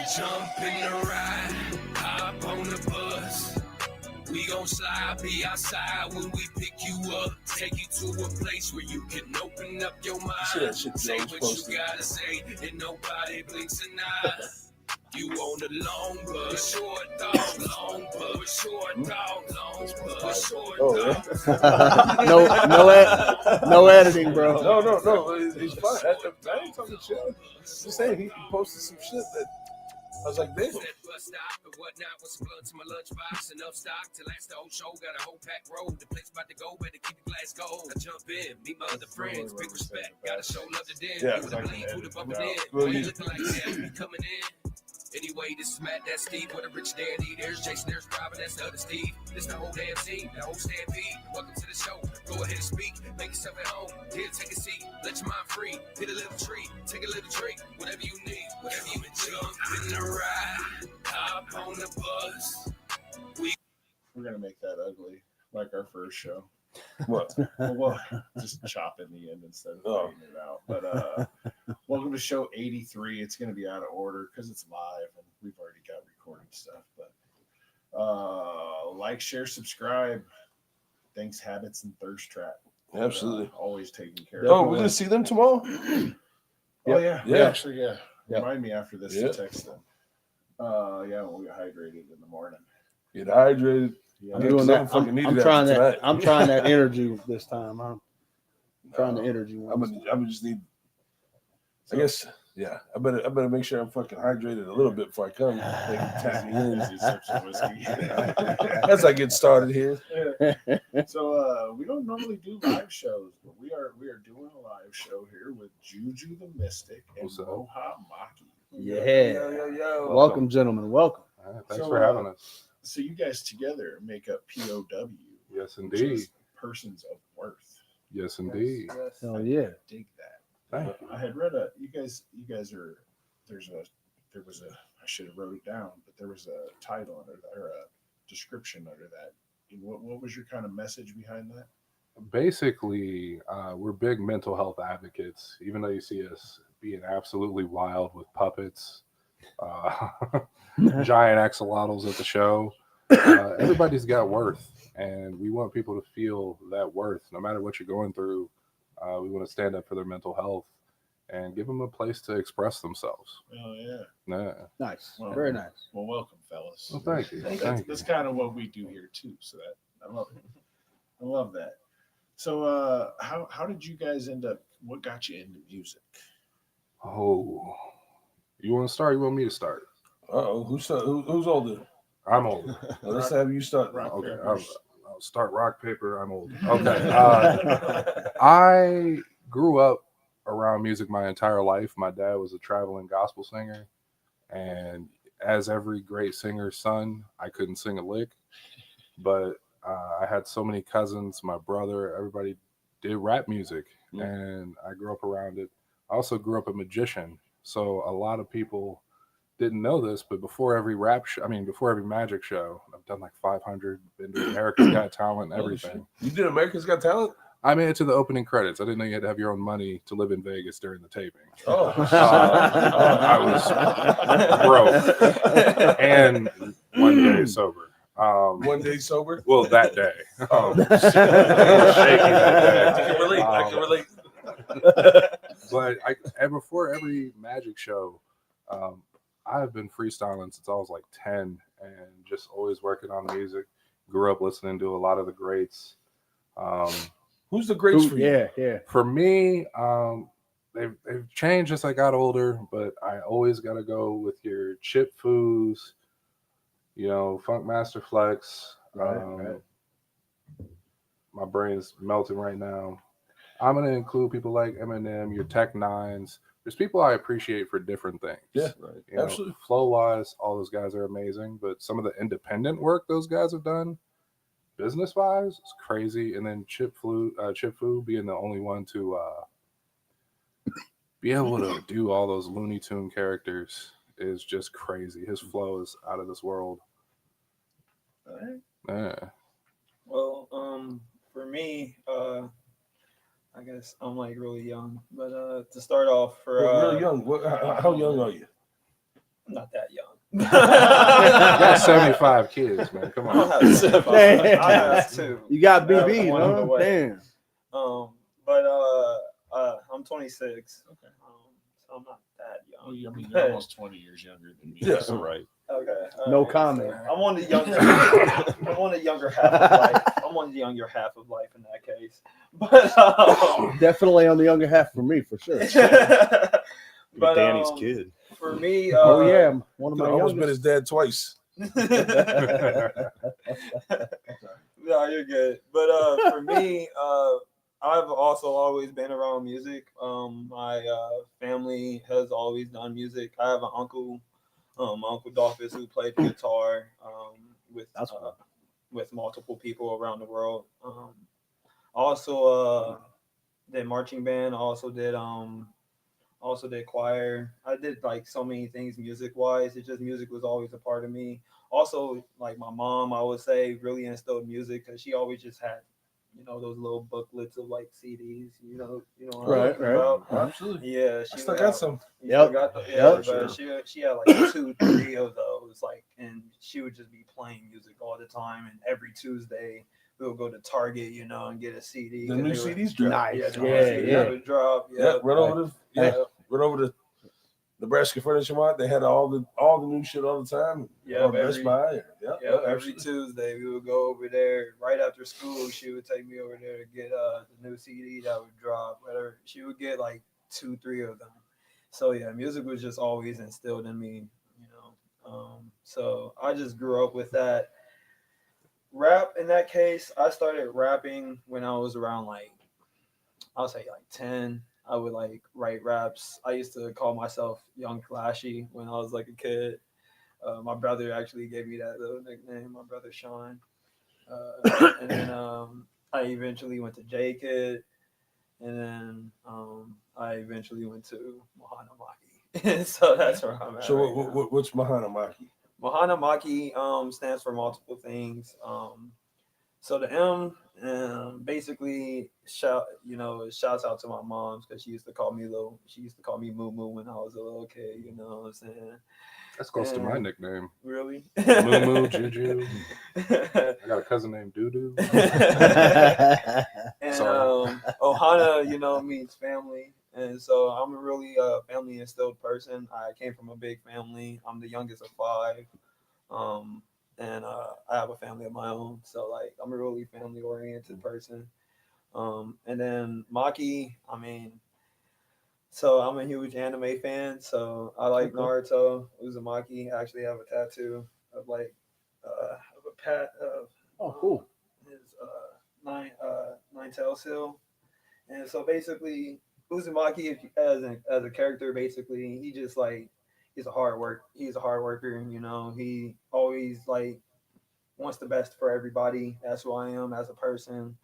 Jump in the ride, hop on the bus. We gon' slide, be outside when we pick you up. Take you to a place where you can open up your mind. Say what you gotta say, and nobody blinks an eye. You on the long bus, short dog, long bus, short dog, long bus, short dog. No editing, bro. No. He's fine. I ain't talking shit. Just saying, he posted some shit that I was like, damn. That bus stop and whatnot was blood to my lunchbox. Enough stock to last the whole show. Got a whole pack road. The place about to go, better keep the glass cold. I jump in, meet my other friends. Big respect. Gotta show love to them. Yeah, Who the bleed, who the bumping in. Well, Ain't looking like that. We coming in. Anyway, this is Matt, that's Steve, with a rich daddy. There's Jason, there's Robin, that's the other Steve. This the whole damn team, the whole stampede. Welcome to the show. Go ahead and speak. Make yourself at home. Here, take a seat. Let your mind free. Hit a little tree. Take a little drink. Whatever you need. Whatever you jump in the ride. Hop on the bus. We're gonna make that ugly, like our first show. What? Well, just chop in the end instead of fading it out. But welcome to show 83. It's going to be out of order because it's live and we've already got recording stuff. But like, share, subscribe. Thanks, Habits and Thirst Trap. Absolutely. Always taking care Oh, of. we're gonna see them tomorrow. Oh yeah. Actually, yeah. Yeah. Remind me after this to text them. Yeah, we'll get hydrated in the morning. Get hydrated. Yeah. I'm doing that. I'm trying that energy this time. I'm trying the energy. I'm gonna just need. I guess. Yeah. I better make sure I'm fucking hydrated a little bit before I come. They can tap me in. As I get started here. So we don't normally do live shows, but we are doing a live show here with Juju the Mystic and Mohana Maki. Yo. Welcome, gentlemen. Welcome. Thanks for having us. So you guys together make up P.O.W. Yes, indeed. Persons of worth. Yes, indeed. Yes. Hell yeah. Dig that. Thank you. I had read you guys are, there was a, I should have wrote it down, but there was a title under that, or a description under that. What was your kind of message behind that? Basically, we're big mental health advocates, even though you see us being absolutely wild with puppets, giant axolotls at the show. Everybody's got worth, and we want people to feel that worth no matter what you're going through. We want to stand up for their mental health and give them a place to express themselves. Oh yeah. Nice. Well, very nice. Well, welcome, fellas. Well, thank you. That's kind of what we do here too. So that I love it. I love that. So how did you guys end up? What got you into music? Oh, you want to start? You want me to start? Who's older? I'm older. Let's have you start. Okay, I'll start rock, paper. I'm older. Okay. I grew up around music my entire life. My dad was a traveling gospel singer, and as every great singer's son, I couldn't sing a lick, but I had so many cousins, my brother, everybody did rap music, and I grew up around it. I also grew up a magician, so a lot of people didn't know this, but before every before every magic show, I've done like 500, been to America's Got Talent and everything. You did America's Got Talent? I made it to the opening credits. I didn't know you had to have your own money to live in Vegas during the taping. Oh, I was broke and 1 day sober. 1 day sober? Well, that day. Shaky that day. I can relate. But and before every magic show, I've been freestyling since I was like 10 and just always working on music. Grew up listening to a lot of the greats. Who's the greats for you? Yeah. For me, they've changed as I got older, but I always got to go with your Chip Foos, Funk Master Flex. Right. My brain's melting right now. I'm going to include people like Eminem, your Tech Nines. There's people I appreciate for different things. Yeah, right. Absolutely. Flow-wise, all those guys are amazing, but some of the independent work those guys have done, business-wise, is crazy. And then Chip Fu being the only one to be able to do all those Looney Tune characters is just crazy. His flow is out of this world. All right. Yeah. Well, for me, I guess I'm like really young, but to start off, Really young. How young are you? I'm not that young. You got 75 kids, man. Come I don't on. have 75. I have 2. You got BB, one on the huh? way. Damn. But I'm 26. Okay. So I'm not that young. Well, I mean, you're almost 20 years younger than me. Yeah. So. Right. Okay. No comment. So I'm on the younger. I'm on the younger half of life. I'm on the younger half of life in that case. But Definitely on the younger half for me, for sure. but Danny's kid. For me, Oh yeah, one of Could my almost been his youngest. dad twice. No, you're good. But for me, I've also always been around music. My family has always done music. I have an uncle, my Uncle Dolphus, who played guitar with cool. with multiple people around the world. Also did marching band. Also did choir. I did like so many things music wise. It's just music was always a part of me. Also, like my mom, I would say, really instilled music because she always just had, those little booklets of like CDs. You know what I'm talking about. Absolutely. Yeah, I she still would got have- some. you Yep. still got the- Yep. yeah, but Sure. she had like 2, 3 of those, like, and she would just be playing music all the time. And every Tuesday we would go to Target, and get a CD. The 'cause new they would- CDs drop. Nice. Yeah, the Yeah, CDs yeah. would drop. Yeah, run over to Nebraska Furniture Mart. They had all the new shit all the time. Yeah, or Best Buy. Yeah, every Tuesday we would go over there right after school. She would take me over there to get the new CD that would drop. Whatever, she would get like 2, 3 of them. So yeah, music was just always instilled in me. So I just grew up with that. Rap, in that case, I started rapping when I was around I'll say 10. I would write raps. I used to call myself Young Flashy when I was like a kid. My brother actually gave me that little nickname, my brother Sean. And then I eventually went to J Kid, and then I eventually went to Mohana Maki. So that's where I'm at. So right now. what's Mohana Maki? Mohana Maki stands for multiple things. So the M basically shouts out to my mom because she used to call me Moo Moo when I was a little kid. You know what I'm saying? That's close to my nickname. Really? Moo Moo, Juju. I got a cousin named Doo. And Ohana, means family. And so I'm a really family instilled person. I came from a big family. I'm the youngest of 5. And I have a family of my own. So I'm a really family oriented person. And then Maki, so I'm a huge anime fan. So I like Naruto, Uzumaki. I actually have a tattoo of of a pet of cool. his nine tail seal. And so basically Uzumaki as a character, basically he just he's a hard worker. He always wants the best for everybody. That's who I am as a person.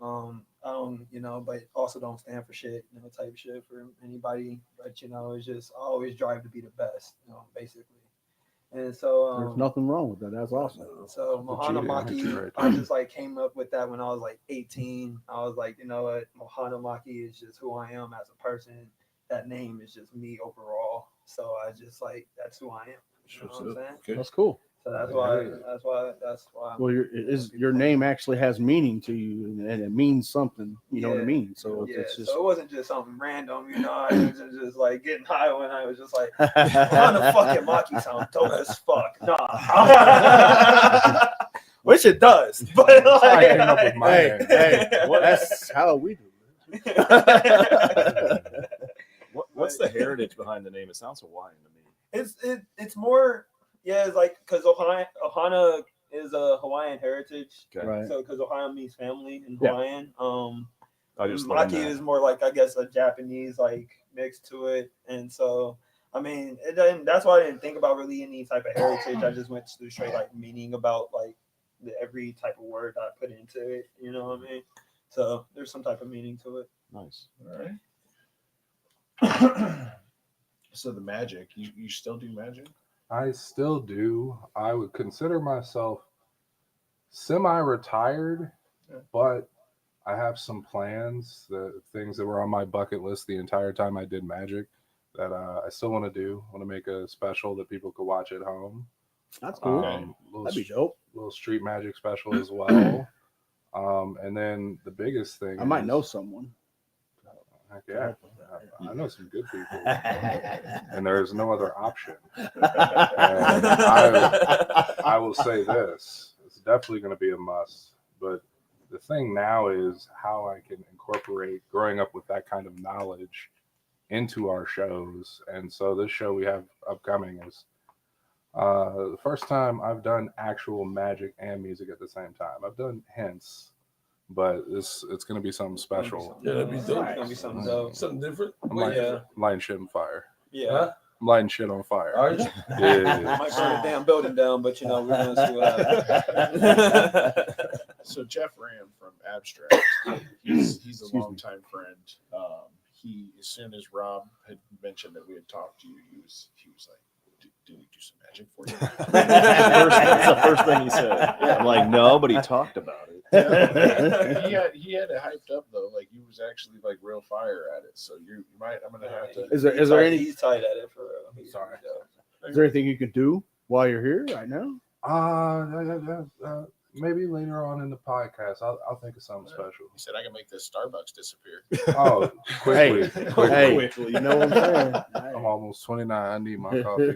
I don't, but also don't stand for shit, type shit for anybody. But it's just I always drive to be the best, basically. And so There's nothing wrong with that. That's awesome. So Mohana Maki, I just came up with that when I was 18. I was like, you know what, Mohana Maki is just who I am as a person. That name is just me overall. So I just that's who I am. You know what I'm saying? Okay. That's cool. So that's why. Well, your name actually has meaning to you, and it means something. You know what I mean? So it's just. So it wasn't just something random, I was just getting high when I was just Mohana fucking Maki sounds dope as fuck. Nah. Which it does, but I came up with my name. That's how we do it. What's the heritage behind the name? It sounds Hawaiian to me. It's more, it's because Ohana is a Hawaiian heritage. Okay. Right. So because Ohana means family in Hawaiian. I just learned Maki that. is more I guess a Japanese mix to it, and so it doesn't. That's why I didn't think about really any type of heritage. I just went to straight meaning about every type of word that I put into it. You know what I mean? So there's some type of meaning to it. Nice. All right. So the magic, you still do magic? I still do. I would consider myself semi-retired, but I have some plans, the things that were on my bucket list the entire time I did magic. that I still want to do. I want to make a special that people could watch at home. That's cool. That'd be dope. Little street magic special as well. And then the biggest thing I might know someone. Yeah, I know some good people, and there's no other option. And I will say this: it's definitely going to be a must. But the thing now is how I can incorporate growing up with that kind of knowledge into our shows. And so this show we have upcoming is the first time I've done actual magic and music at the same time. I've done hints. But it's going to be something special. Yeah, that'd be dope. It's gonna be something dope. Something different. I'm lighting shit on fire. Yeah. Huh? I'm lighting shit on fire. Are you? Yeah. Might burn a damn building down, but we're gonna see what happens. So Jeff Ram from Abstract, he's a longtime friend. He, as soon as Rob had mentioned that we had talked to you, he was like, "Did we do some magic for you?" That's the first thing he said. I'm like, no, but he talked about it. Yeah. he had it hyped up though, like he was actually like real fire at it. So you might, I'm gonna have to. Is there any? He's tight at it for real. Sorry. Is there anything you can do while you're here right now? Maybe later on in the podcast, I'll think of something special. He said I can make this Starbucks disappear. Oh, quickly. Hey, you know what I'm saying? I'm almost 29. I need my coffee.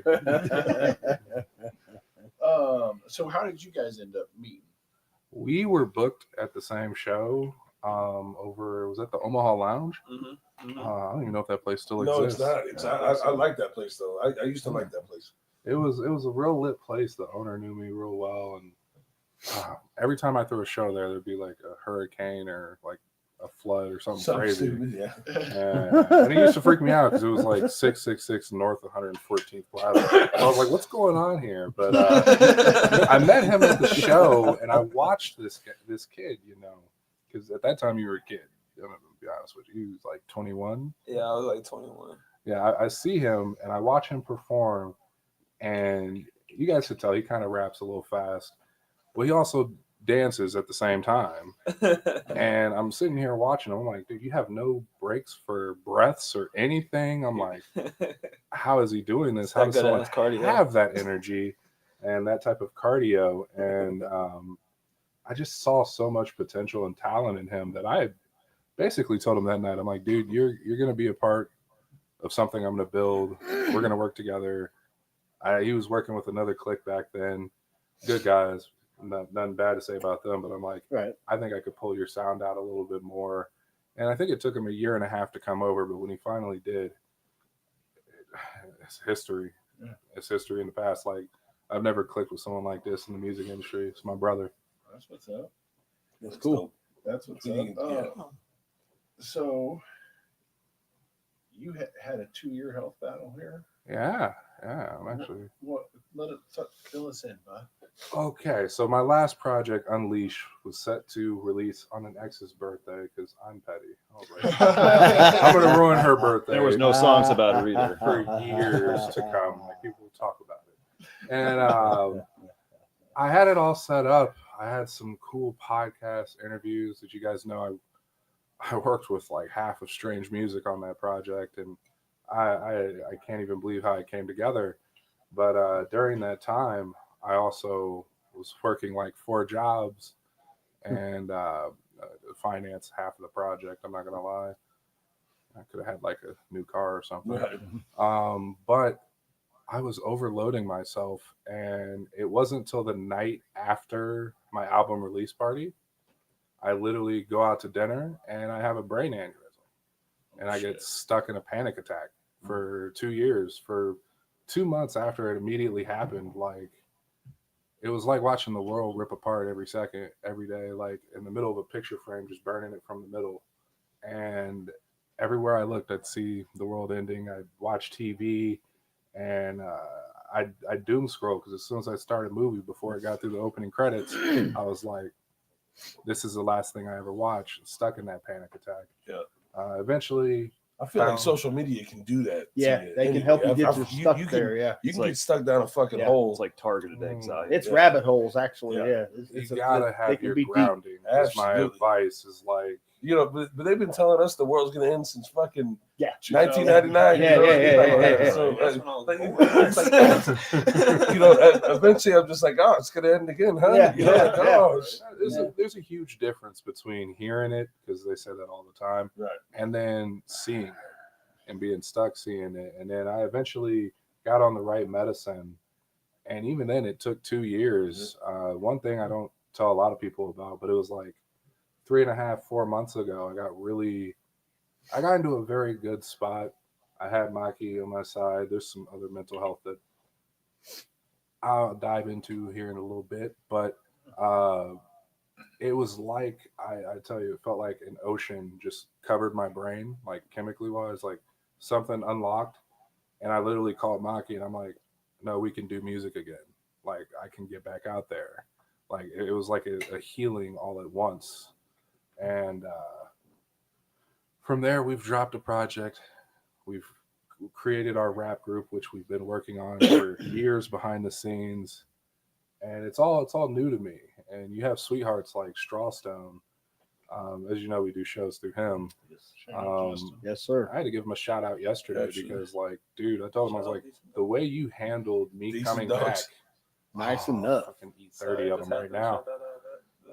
So how did you guys end up meeting? We were booked at the same show. Was that the Omaha Lounge? Mm-hmm. I don't even know if that place still No, exists. it's not. I like that place though. I used to like that place. It was a real lit place. The owner knew me real well, and every time I threw a show there, there'd be like a hurricane or like a flood or something crazy. Stupid, yeah. And it used to freak me out because it was like 666 North 114th Plaza. I was like, "What's going on here?" But I met him at the show, and I watched this kid. Because at that time you were a kid. I'm gonna be honest with you. He was like 21. Yeah, I was like 21. Yeah, I see him and I watch him perform, and you guys could tell he kind of raps a little fast. Well, he also dances at the same time. And I'm sitting here watching him. I'm like, dude, you have no breaks for breaths or anything. I'm like, how is he doing this? How does someone have that energy and that type of cardio? And I just saw so much potential and talent in him that I basically told him that night, I'm like, dude, you're going to be a part of something I'm going to build. We're going to work together. He was working with another clique back then. Good guys. Nothing bad to say about them, but I'm like, right. I think I could pull your sound out a little bit more. And I think it took him 1.5 years to come over, but when he finally did, it's history. Yeah. It's history in the past. Like, I've never clicked with someone like this in the music industry. It's my brother. That's what's up. That's cool. That's what's up. Yeah. So you had a 2-year health battle here? Yeah. I'm actually. Fill us in, bud. Okay, so my last project, Unleash, was set to release on an ex's birthday because I'm petty. I was like, I'm going to ruin her birthday. There was no songs about it either. For years to come. Like, people talk about it. And I had it all set up. I had some cool podcast interviews that you guys know. I worked with like half of Strange Music on that project, and I can't even believe how it came together. But during that time, I also was working like 4 jobs and finance half of the project. I'm not going to lie. I could have had like a new car or something. Right. But I was overloading myself, and it wasn't until the night after my album release party, I literally go out to dinner and I have a brain aneurysm. And I get stuck in a panic attack for 2 years. For 2 months after it immediately happened, like, it was like watching the world rip apart every second, every day, like in the middle of a picture frame, just burning it from the middle. And everywhere I looked, I'd see the world ending. I'd watch TV, and I'd doom scroll, because as soon as I started a movie, before it got through the opening credits, I was like, this is the last thing I ever watched. Stuck in that panic attack. Yeah. Eventually, I feel like social media can do that. Yeah, they can help you get stuck there. Yeah, you can get stuck down a fucking hole. It's like targeted anxiety. It's rabbit holes, actually. Yeah, you gotta have your grounding. That's my advice. Is like, you know, but they've been telling us the world's gonna end since fucking 1999. 1999. You know, eventually I'm just like, oh, it's gonna end again, huh? There's a huge difference between hearing it, because they say that all the time, right, and then seeing it and being stuck seeing it. And then I eventually got on the right medicine, and even then it took 2 years. One thing I don't tell a lot of people about, but it was like 3.5, 4 months ago, I got into a very good spot. I had Maki on my side. There's some other mental health that I'll dive into here in a little bit, but it was like, I tell you, it felt like an ocean just covered my brain, like chemically wise, like something unlocked. And I literally called Maki and I'm like, no, we can do music again. Like, I can get back out there. Like, it was like a healing all at once. And from there, we've dropped a project. We've created our rap group, which we've been working on for years behind the scenes. And it's all new to me. And you have sweethearts like Strawstone. As you know, we do shows through him. Yes, sir. I had to give him a shout out yesterday because, like, dude, I told him, I was like, the way you handled me coming back, nice enough. I can eat 30 of them right now.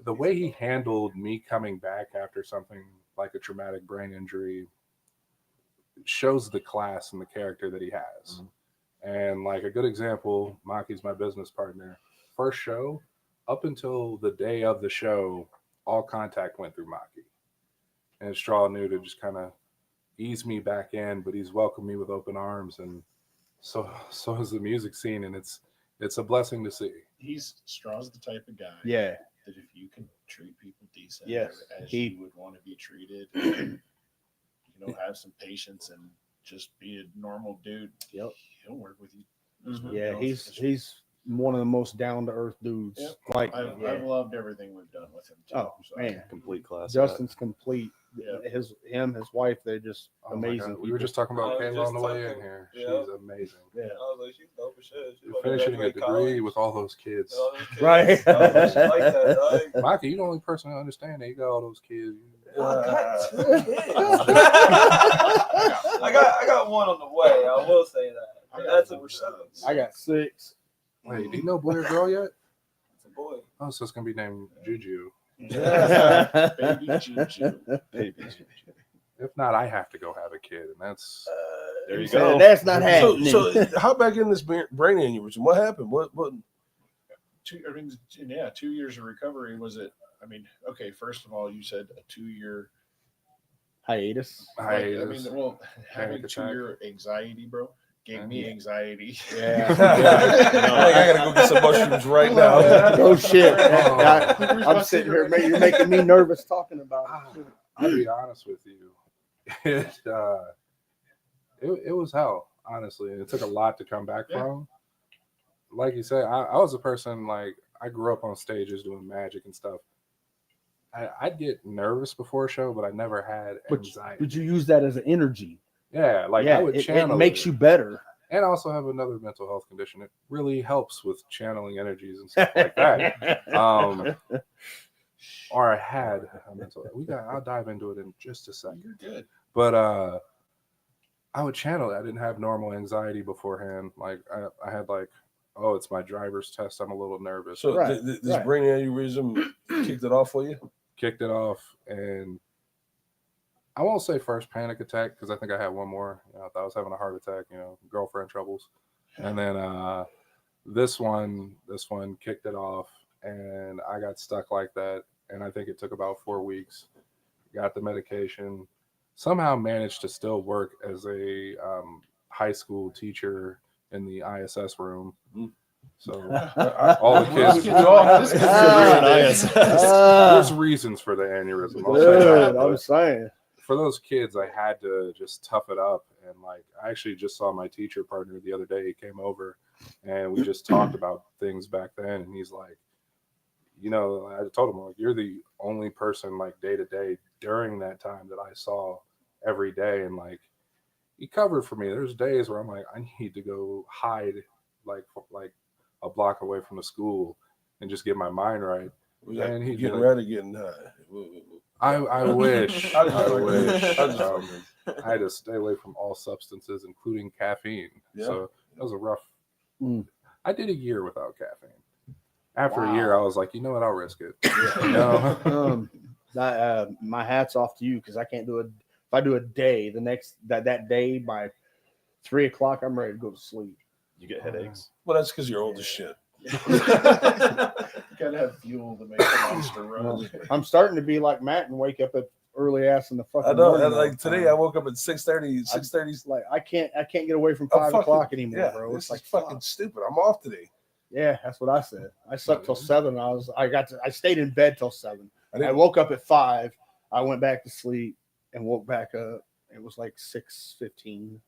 The way he handled me coming back after something like a traumatic brain injury shows the class and the character that he has. And like a good example, Maki's my business partner. First show, up until the day of the show, all contact went through Maki. And Straw knew to just kind of ease me back in, but he's welcomed me with open arms. And so is the music scene, and it's a blessing to see. Straw's the type of guy. Yeah. That if you can treat people decent, yes, as you would want to be treated, have some patience and just be a normal dude. Yep. He'll work with you. Yeah, he's one of the most down to earth dudes. Yep. Like, I've loved everything we've done with him too. Oh man, complete class. Justin's complete. Yeah. His wife, they're just amazing. We were just talking about Kayla on the way in here. She's amazing. Yeah, I was like, she's dope as shit. She's finishing a degree with all those kids. Right. She like that, dog. Maki, you're the only person I understand that you got all those kids. I got one on the way. I will say that. That's a sons. I got 6. Wait, do you know boy or girl yet? It's a boy. Oh, so it's gonna be named Juju. Baby Juju. Baby Juju. If not, I have to go have a kid, and that's there you go. That's not happening. So how back in this brain aneurysm? What happened? What? 2 years of recovery. Was it? I mean, okay. First of all, you said a 2-year hiatus. having 2-year anxiety, bro, gave me anxiety. Yeah. I gotta go get some mushrooms right now. Oh shit! I'm sitting here. You're making me nervous talking about it. I'll be honest with you. It was hell, honestly. It took a lot to come back from. Like you said, I was a person, like, I grew up on stages doing magic and stuff. I'd get nervous before a show, but I never had anxiety. But you use that as an energy. Yeah, like I would channel. It makes you better. And I also have another mental health condition. It really helps with channeling energies and stuff like that. Or I had a mental. I'll dive into it in just a second. You're good. But I would channel it. I didn't have normal anxiety beforehand. Like I had like, oh, it's my driver's test. I'm a little nervous. So this brain aneurysm kicked it off for you? Kicked it off, and I won't say first panic attack because I think I had one more. I thought I was having a heart attack. Girlfriend troubles, and then this one kicked it off, and I got stuck like that. And I think it took about 4 weeks. Got the medication. Somehow managed to still work as a high school teacher in the ISS room. So all the kids. There's reasons for the aneurysm. I'm saying. For those kids, I had to just tough it up. And like, I actually just saw my teacher partner the other day. He came over and we just talked about things back then. And he's like, I told him, like, you're the only person like day to day during that time that I saw every day. And like, he covered for me. There's days where I'm like, I need to go hide like a block away from the school and just get my mind right. And he's getting ready, getting high. I wish. I was I just wish. fucking- I had to stay away from all substances, including caffeine. Yeah. So that was a rough. Mm. I did a year without caffeine. After Wow. a year, I was like, you know what? I'll risk it. You know? My hat's off to you because I can't do it. If I do a day, that day by 3 o'clock, I'm ready to go to sleep. You get headaches. Well, that's because you're old as shit. You gotta have fuel to make the monster run. I'm starting to be like Matt and wake up at early ass in the fucking I know. morning. And like today, I woke up at 6:30. 6:30. Like I can't get away from 5 o'clock anymore, Yeah, bro. this It's like is fucking stupid. I'm off today. Yeah, that's what I said. I slept till 7. I stayed in bed till 7. I I woke up at 5. I went back to sleep and woke back up. It was like 6:15.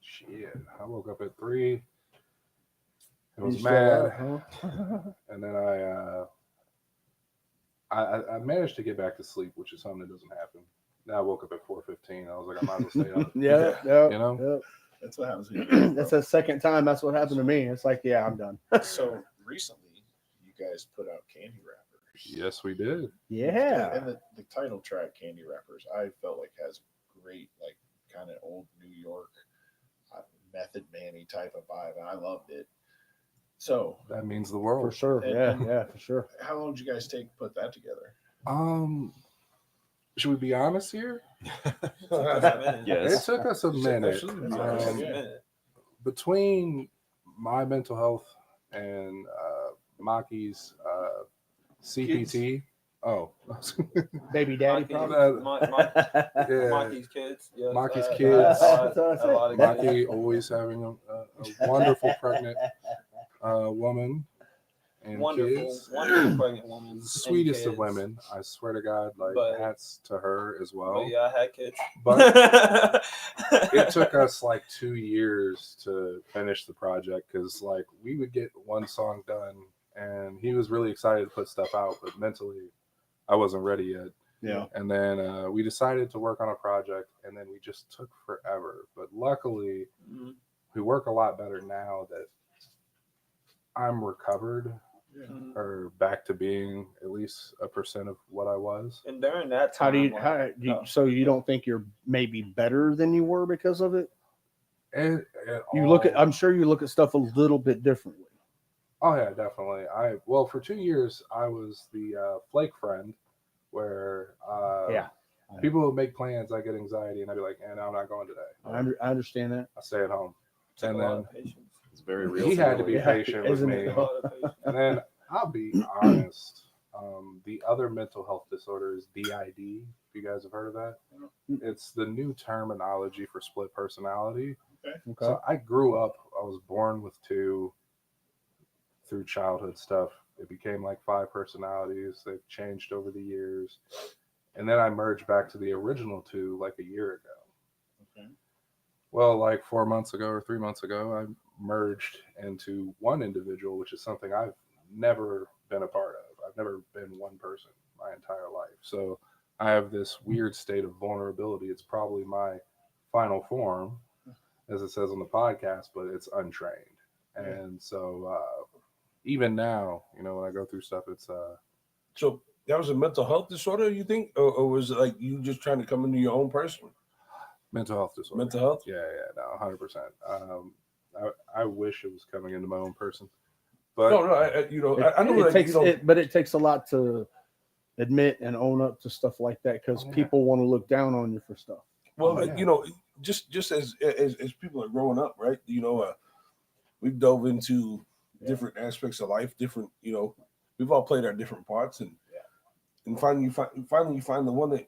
Shit. I woke up at 3. I was You mad. still up, huh? And then I managed to get back to sleep, which is something that doesn't happen. Then I woke up at 4:15. I was like, I might as well stay up. Yeah. You know? That's what happens. That's the second time that's what happened to me. It's like, yeah, I'm done. So recently, you guys put out Candy Wrappers. Yes, we did. Yeah. And the title track, Candy Wrappers, I felt like has great, like, kind of old New York Method Man-y type of vibe, and I loved it. So That means the world. For sure. And- Yeah, for sure. how long did you guys take to put that together? Should we be honest here? Yes. It took us a minute. Absolutely. Between my mental health and Maki's CPT. Oh, Baby daddy Maki, problem. yeah. Maki's kids. Yes. Maki's I- kids. I- That's what I a said. lot of Maki always having a wonderful pregnant woman and kids. wonderful pregnant woman. The sweetest of and kids. women. I swear to God, like But- hats to her as well. But yeah, I had kids. But it took us like 2 years to finish the project because like we would get one song done and he was really excited to put stuff out, but mentally I wasn't ready yet. Yeah. And then we decided to work on a project and then we just took forever. But luckily Mhm. we work a lot better now that I'm recovered Mhm. or back to being at least 1% of what I was. And during that time, So you don't think you're maybe better than you were because of it? And I'm sure you look at stuff a little bit differently. Oh yeah, definitely. Well, for 2 years I was the flake friend, where people would make plans. I get anxiety, and I'd be like, "And I'm not going today. I understand that. I stay at home." took And a lot then of patience. It's very real. he had to be Yeah, patient with isn't me. it? A lot of patience. And then I'll be honest. The other mental health disorder is DID. If you guys have heard of that, it's the new terminology for split personality. Okay. So I grew up. I was born with 2. Through childhood stuff, it became like 5 personalities. They've changed over the years, and then I merged back to the original 2 like a year ago. Okay. Well, like 4 months ago or 3 months ago, I merged into one individual, which is something I've never been a part of. I've never been one person my entire life. So I have this weird state of vulnerability. It's probably my final form, as it says on the podcast, but it's untrained. And so even now, you know, when I go through stuff, it's So that was a mental health disorder, you think, or was it like you just trying to come into your own person? mental health disorder. Mental health? Yeah, no, 100%. I wish it was coming into my own person, but No, I know it that takes but it takes a lot to admit and own up to stuff like that because people want to look down on you for stuff. Well, yeah. Just as people are growing up, right? We've dove into different aspects of life, different. We've all played our different parts, and finally you find the one that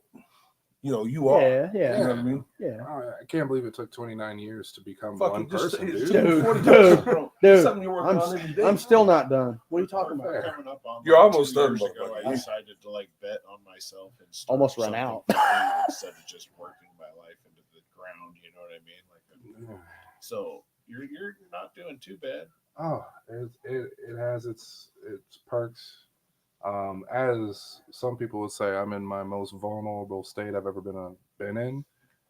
you are. Yeah. You know what I mean? Yeah. I can't believe it took 29 years to become Fucking one person, it dude. took me Dude, 40 dude, years. dude, Something you're working on every day. I'm still not done. What are you talking about? Coming up on You're like almost 2 years done, ago, motherfucker. I decided to like bet on myself and start Almost run something out. for me instead of just working my life into the ground. You know what I mean? So you're not doing too bad. Oh, it has its perks. As some people would say, I'm in my most vulnerable state I've ever been in,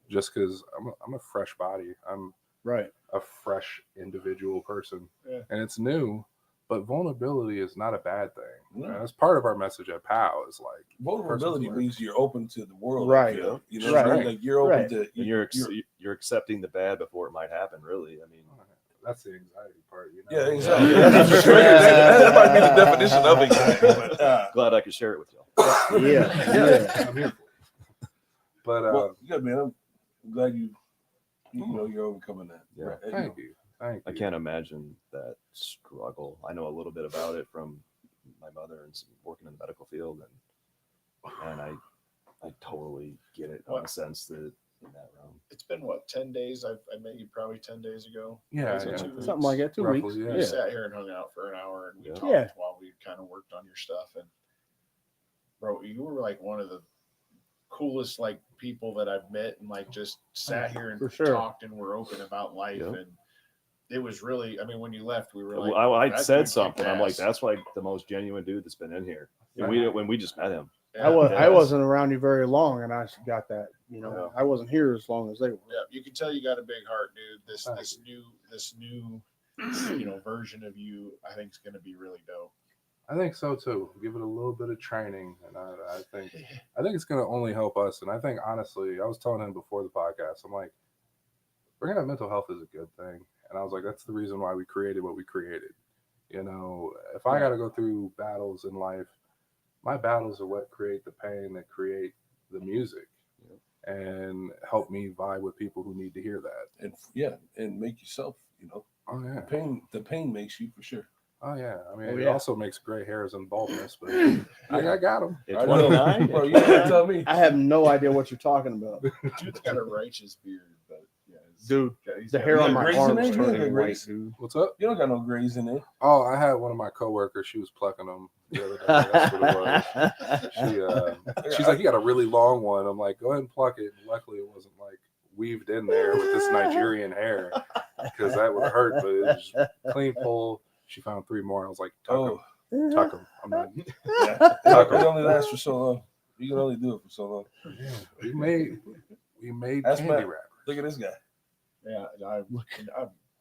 just because I'm a fresh body. I'm Right. a fresh individual person, Yeah. and it's new. But vulnerability is not a bad thing. No. And that's part of our message at POW is like vulnerability means you're open to the world. Right. You know, Right. like you're open Right. to. And you're accepting the bad before it might happen. Really, I mean, that's the anxiety part. You know? Yeah, exactly. That's for sure. That might be the definition of anxiety. But glad I could share it with y'all. Yeah. I'm here for it. But well, good man. I'm glad you know you're overcoming that. Yeah. Right. thank you. I can't imagine that struggle. I know a little bit about it from my mother and working in the medical field, and I totally get it in the sense that in that realm. It's been what, 10 days? I met you probably 10 days ago. Yeah, Was it yeah. 2 weeks? Something like that. 2 Roughly, weeks. yeah. We sat here and hung out for an hour and we Yeah. talked Yeah. while we kind of worked on your stuff. And bro, you were like one of the coolest like people that I've met, and like just sat here and For sure. talked and were open about life. Yeah. And it was really, I mean, when you left, we were like, Well, I "That said dude something. I'm like, kicked ass." that's like the most genuine dude that's been in here. And when we just met him. Yeah. I wasn't around you very long, and I got that. You know, Yeah. I wasn't here as long as they were. Yeah, you can tell you got a big heart, dude. This new version of you, I think is going to be really dope. I think so too. Give it a little bit of training, and I think it's going to only help us. And I think honestly, I was telling him before the podcast, I'm like, bringing up mental health is a good thing, and I was like, that's the reason why we created what we created. You know, if I got to go through battles in life, my battles are what create the pain that create the music, and help me vibe with people who need to hear that. And make yourself. You know, Oh yeah, the pain makes you for sure. oh yeah. I mean, Oh, it yeah. also makes gray hairs and baldness, but I got them. At I know. 29, Bro, you can't tell me. I have no idea what you're talking about, Dude's got a righteous beard, but yeah, dude. he's The got- hair You on got my grays in arms there? You got turning white, grays? dude. What's up? You don't got no grays in there. Oh, I had one of my coworkers. She was plucking them the other day. That's what it was. She's like, you got a really long one. I'm like, go ahead and pluck it. And luckily, it wasn't like weaved in there with this Nigerian hair, because that would hurt. But it was clean pull. She found 3 more. I was like, tuck them. I'm not. Yeah. It only lasts for so long. You can only do it for so long. Yeah, we made That's candy my- wrappers. Look at this guy. Yeah,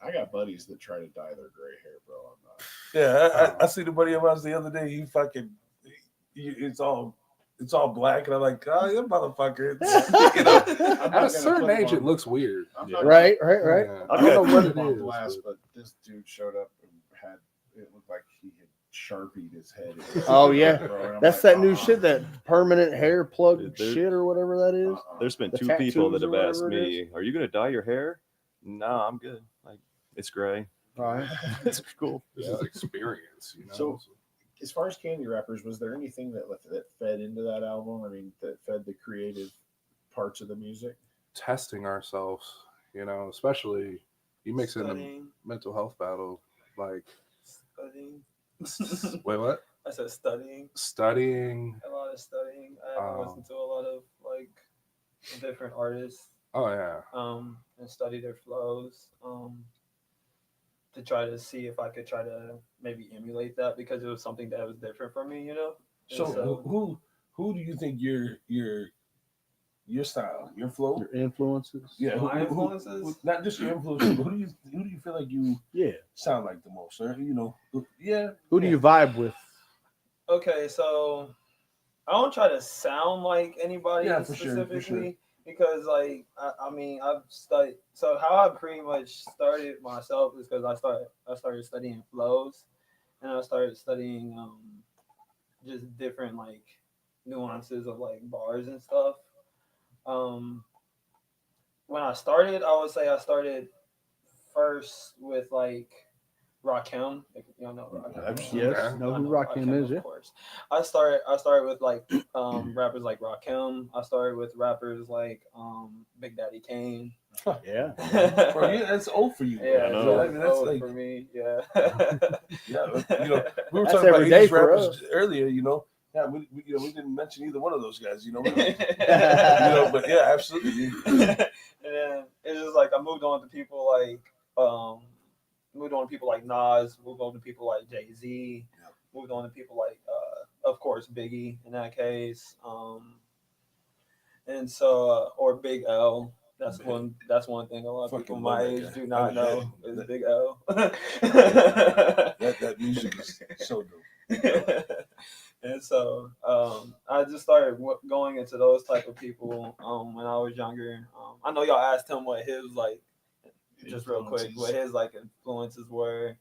I got buddies that try to dye their gray hair, bro. I'm not. Yeah, I see the buddy of ours the other day. It's all black, and I'm like, oh, you motherfucker. You know, At a certain age, it looks weird. I'm not Right. Yeah. I I've don't know got- what gonna it put him on is. blast, but- but this dude showed up and had it looked like he had sharpied his head. Oh, yeah. Bro, and I'm That's like, that new shit, that permanent hair plug Dude, shit or whatever that is. There's been The 2 people that tattoos have or asked whatever it me, "Are you going to dye your hair?" No, I'm good. Like, it's gray. All right. It's cool. This is experience, you know. So- As far as Candy Wrappers, was there anything that fed into that album? I mean, that fed the creative parts of the music? Testing ourselves, you know, especially you mix in the Studying. mental health battle, like Studying. wait, what? I said studying. Studying. A lot of studying. I have to listen to a lot of like different artists. Oh yeah. And study their flows. To try to see if I could try to maybe emulate that, because it was something that was different for me, you know. And So who do you think your style, your flow? Your influences. Yeah, My influences? not just your influences, but who do you feel like you Yeah. sound like the most? Or, you know, yeah. Who do you vibe with? Okay, so I don't try to sound like anybody Yeah, for sure, specifically, for sure. because like I mean I've studied. So how I pretty much started myself is because I started studying flows, and I started studying just different like nuances of like bars and stuff. When I started, I would say I started first with like Rakim. If you don't know Rakim. Absolutely. Yes. Know I who Rakim is? of Yeah. course. I started with like rappers like Rakim. I started with rappers like Big Daddy Kane. Yeah. Bro, yeah, that's old for you. Yeah, I know. So, I mean, that's old like, for me. Yeah. yeah, you know, we were That's talking about every day 80s for rappers us. earlier. You know, yeah, we didn't mention either one of those guys. You know, you know, but yeah, absolutely. And then it's just like I moved on to people like Nas, moved on to people like Jay-Z, moved on to people like of course Biggie in that case, and so or Big L. That's one thing a lot of Fucking people my love that age guy. do not I- know that- is that- Big L. That music is so dope. And so I just started going into those type of people when I was younger. I know y'all asked him what his like, just real quick, what his like influences were,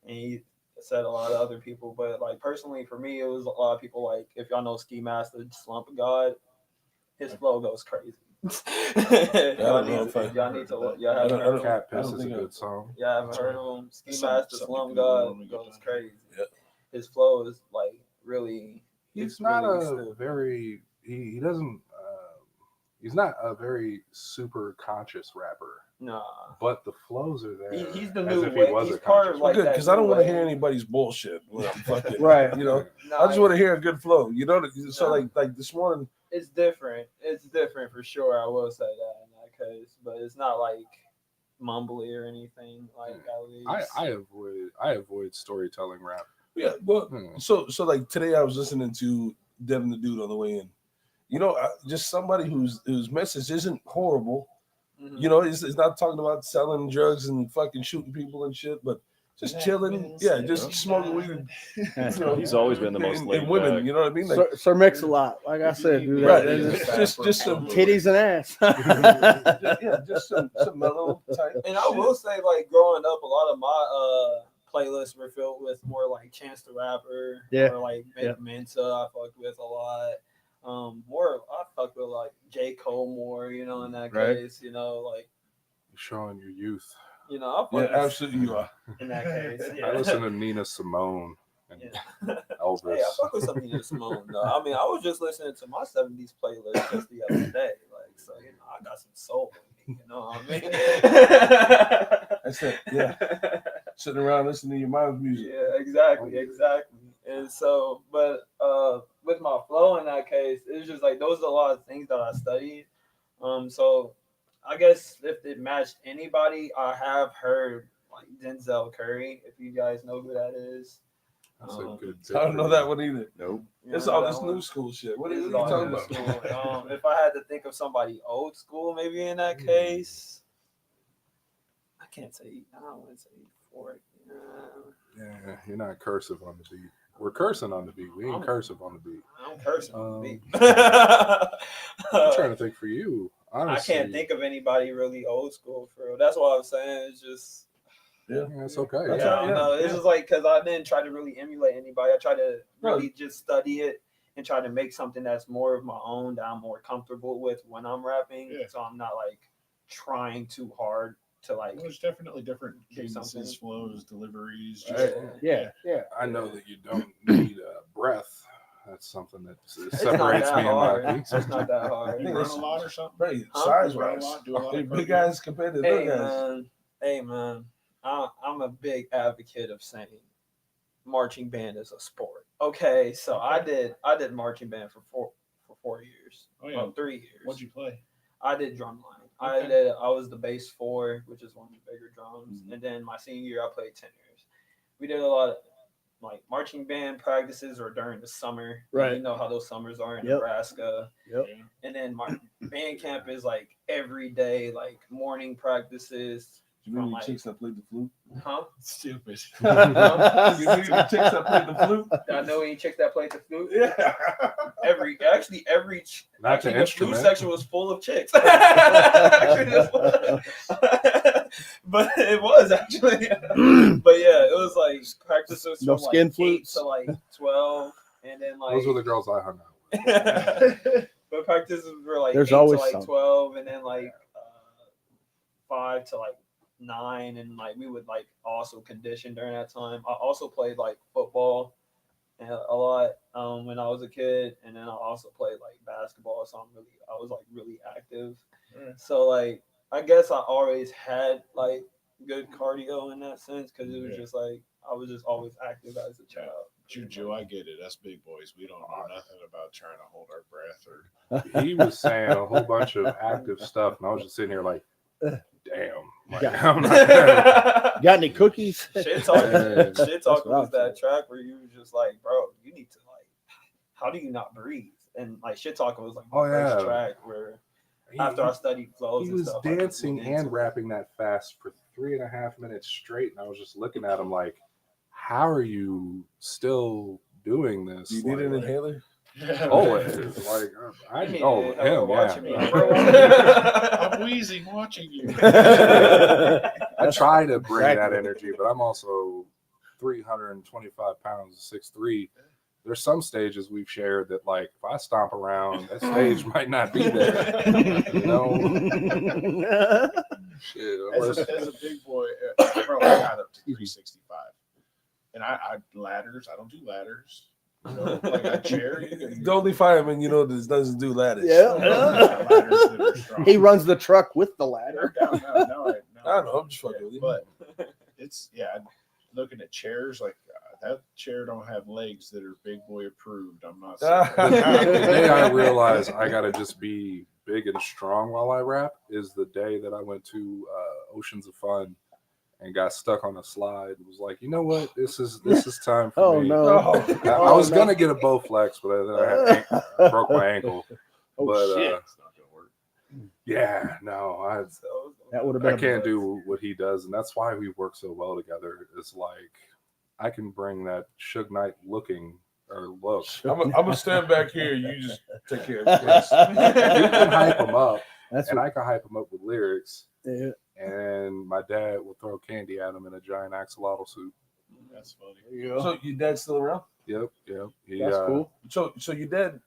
and he said a lot of other people. But like personally, for me, it was a lot of people like if y'all know Ski Master, Slump God, his flow goes crazy. Y'all need to look. Y'all haven't heard of him? Cat I Piss don't is a think good song. Y'all haven't heard of him? Ski Something- Master, something Slump to Google God when we get goes done. crazy. Yeah. His flow is like really. He's it's not really a stupid. very he doesn't he's not a very super conscious rapper, Nah. but the flows are there. He's the as new if he wave. was He's a part conscious of like Good, that because I don't new want to wave. hear anybody's bullshit when I'm fucking. Right. You know, Nah, I just want to hear a good flow. You know, so Yeah. like this morning. It's different. It's different for sure. I will say that in that case, but it's not like mumbly or anything. Like at least I avoid storytelling rap. Yeah, well, Hmm. so like today I was listening to Devin the Dude on the way in. You know, just somebody whose message isn't horrible. Mhm. You know, it's not talking about selling drugs and fucking shooting people and shit, but just chilling. Yeah, just smoking weed. You know, He's always been the most and laid women. back. You know what I mean? Like, Sir Mix-a-Lot, like I said, dude. Right. Just some Titties and ass. just some mellow type. And I will say, like growing up, a lot of my playlists were filled with more like Chance the Rapper, Yeah. or like Yeah. Mensa. I fucked with a lot. More I fucked with like J. Cole more, you know, in that Right. case, you know, like You're showing your youth. you know, I fuck Yeah, with, absolutely you are. in that case. Yeah. I listen to Nina Simone and Yeah. Elvis. Hey, I fuck with some Nina Simone though. I mean, I was just listening to my '70s playlist just the other day, like so. You know, I got some soul in me. You know what I mean? That's it. Yeah, sitting around listening to your mom's music. Yeah, exactly. And so, but with my flow in that case, it's just like those are a lot of things that I studied. So I guess if it matched anybody, I have heard like Denzel Curry, if you guys know who that is. That's a good. I don't know that one either. Nope. You It's know all that this one? new school shit. What are This you is all talking new about? school. If I had to think of somebody old school, maybe in that case, I can't say. I don't want to say Ford. Yeah, you're not cursive on the beat. We're cursing on the beat. We ain't I'm- cursive on the beat. I'm cursing. on the beat. I'm trying to think for you. Honestly, I can't think of anybody really old school for real. That's what I'm saying. It's just Yeah, it's okay. That's yeah, right, I yeah, know. It's yeah. just like because I didn't try to really emulate anybody. I tried to really just study it and try to make something that's more of my own that I'm more comfortable with when I'm rapping. Yeah. So I'm not like trying too hard to like. There's definitely different Do something. cadences, flows, deliveries. Right. Yeah, yeah. I know that you don't need breath. That's something that It's not separates that me and hard. Maki. It's not that hard. You think run it's- a lot or something? Right, Huh? size Do a wise, lot, do a lot of big cardio? guys compared to Hey little guys. man, hey man, I'm a big advocate of saying marching band is a sport. Okay, so I did marching band for 4 years. Oh, yeah. Well, 3 years. What'd you play? I did drumline. Okay. I was the bass 4, which is one of the bigger drums, Mm-hmm. and then my senior year I played tenors. We did a lot of like marching band practices or during the summer. Right. You know how those summers are in Yep. Nebraska. Yep. Yeah. And then my band camp is like every day, like morning practices. You mean from, the like- chicks that played the flute? Huh? Stupid. You mean the chicks that played the flute? I know any chicks that played the flute. Yeah. Every Not the the flute instrument. section was full of chicks. Actually, it was. But it was actually. But yeah, it was like practices No from skin like 8 flutes? to like 12, and then like. Those were the girls I hung out with. But practices were like There's 8 always to like something. 12, and then like 5 to like 9, and like we would like also condition during that time. I also played like football and a lot when I was a kid, and then I also played like basketball. So I was like really active. Alright. So like I guess I always had like good cardio in that sense because it was Yeah. just like I was just always active as a child. Juju, I get it. That's big boys. We don't know nothing about trying to hold our breath or He was saying a whole bunch of active stuff, and I was just sitting here like, damn. Like, Yeah. I'm not, Got any cookies? Shit talking, Yeah. shit talking what was I'm that track where you was just like, bro, you need to like, how do you not breathe? And like shit talking was like my Oh, first yeah. track where After I studied flows He and was stuff, I just dancing went and into it. rapping that fast for 3.5 minutes straight, and I was just looking at him like, "How are you still doing this?" Do you need an inhaler? Always, like I You oh mean, him, watching me, yeah. bro. I'm wheezing watching you. I try to bring that Exactly. energy, but I'm also 325 pounds, 6'3". There's some stages we've shared that, like, if I stomp around, that stage might not be there. You know, shit. As a big boy, bro, I got up to 365, and I ladders. I don't do ladders. You know, like a chair. The only fireman you know that doesn't do ladders. Yeah. Ladders that are strong. He runs the truck with the No, ladder. no, I don't know. I'm just fucking with you. But it's looking at chairs like that chair don't have legs that are big boy approved. I'm not The saying. day I realized I gotta just be big and strong while I rap is the day that I went to Oceans of Fun and got stuck on a slide. It was like, you know what? This is time for Oh me. no! I was gonna get a Bowflex, but then I broke my ankle. Oh But shit! It's not gonna work. yeah, no, That would have I been. can't do what he does, and that's why we work so well together. It's like I can bring that Suge Knight looking or look. I'm gonna stand back here. You just take care of this. You can hype him up, That's and what, I can hype him up with lyrics. yeah. And my dad will throw candy at him in a giant axolotl suit. That's funny. There you go. So your dad's still around? Yep. He, That's cool. So your dad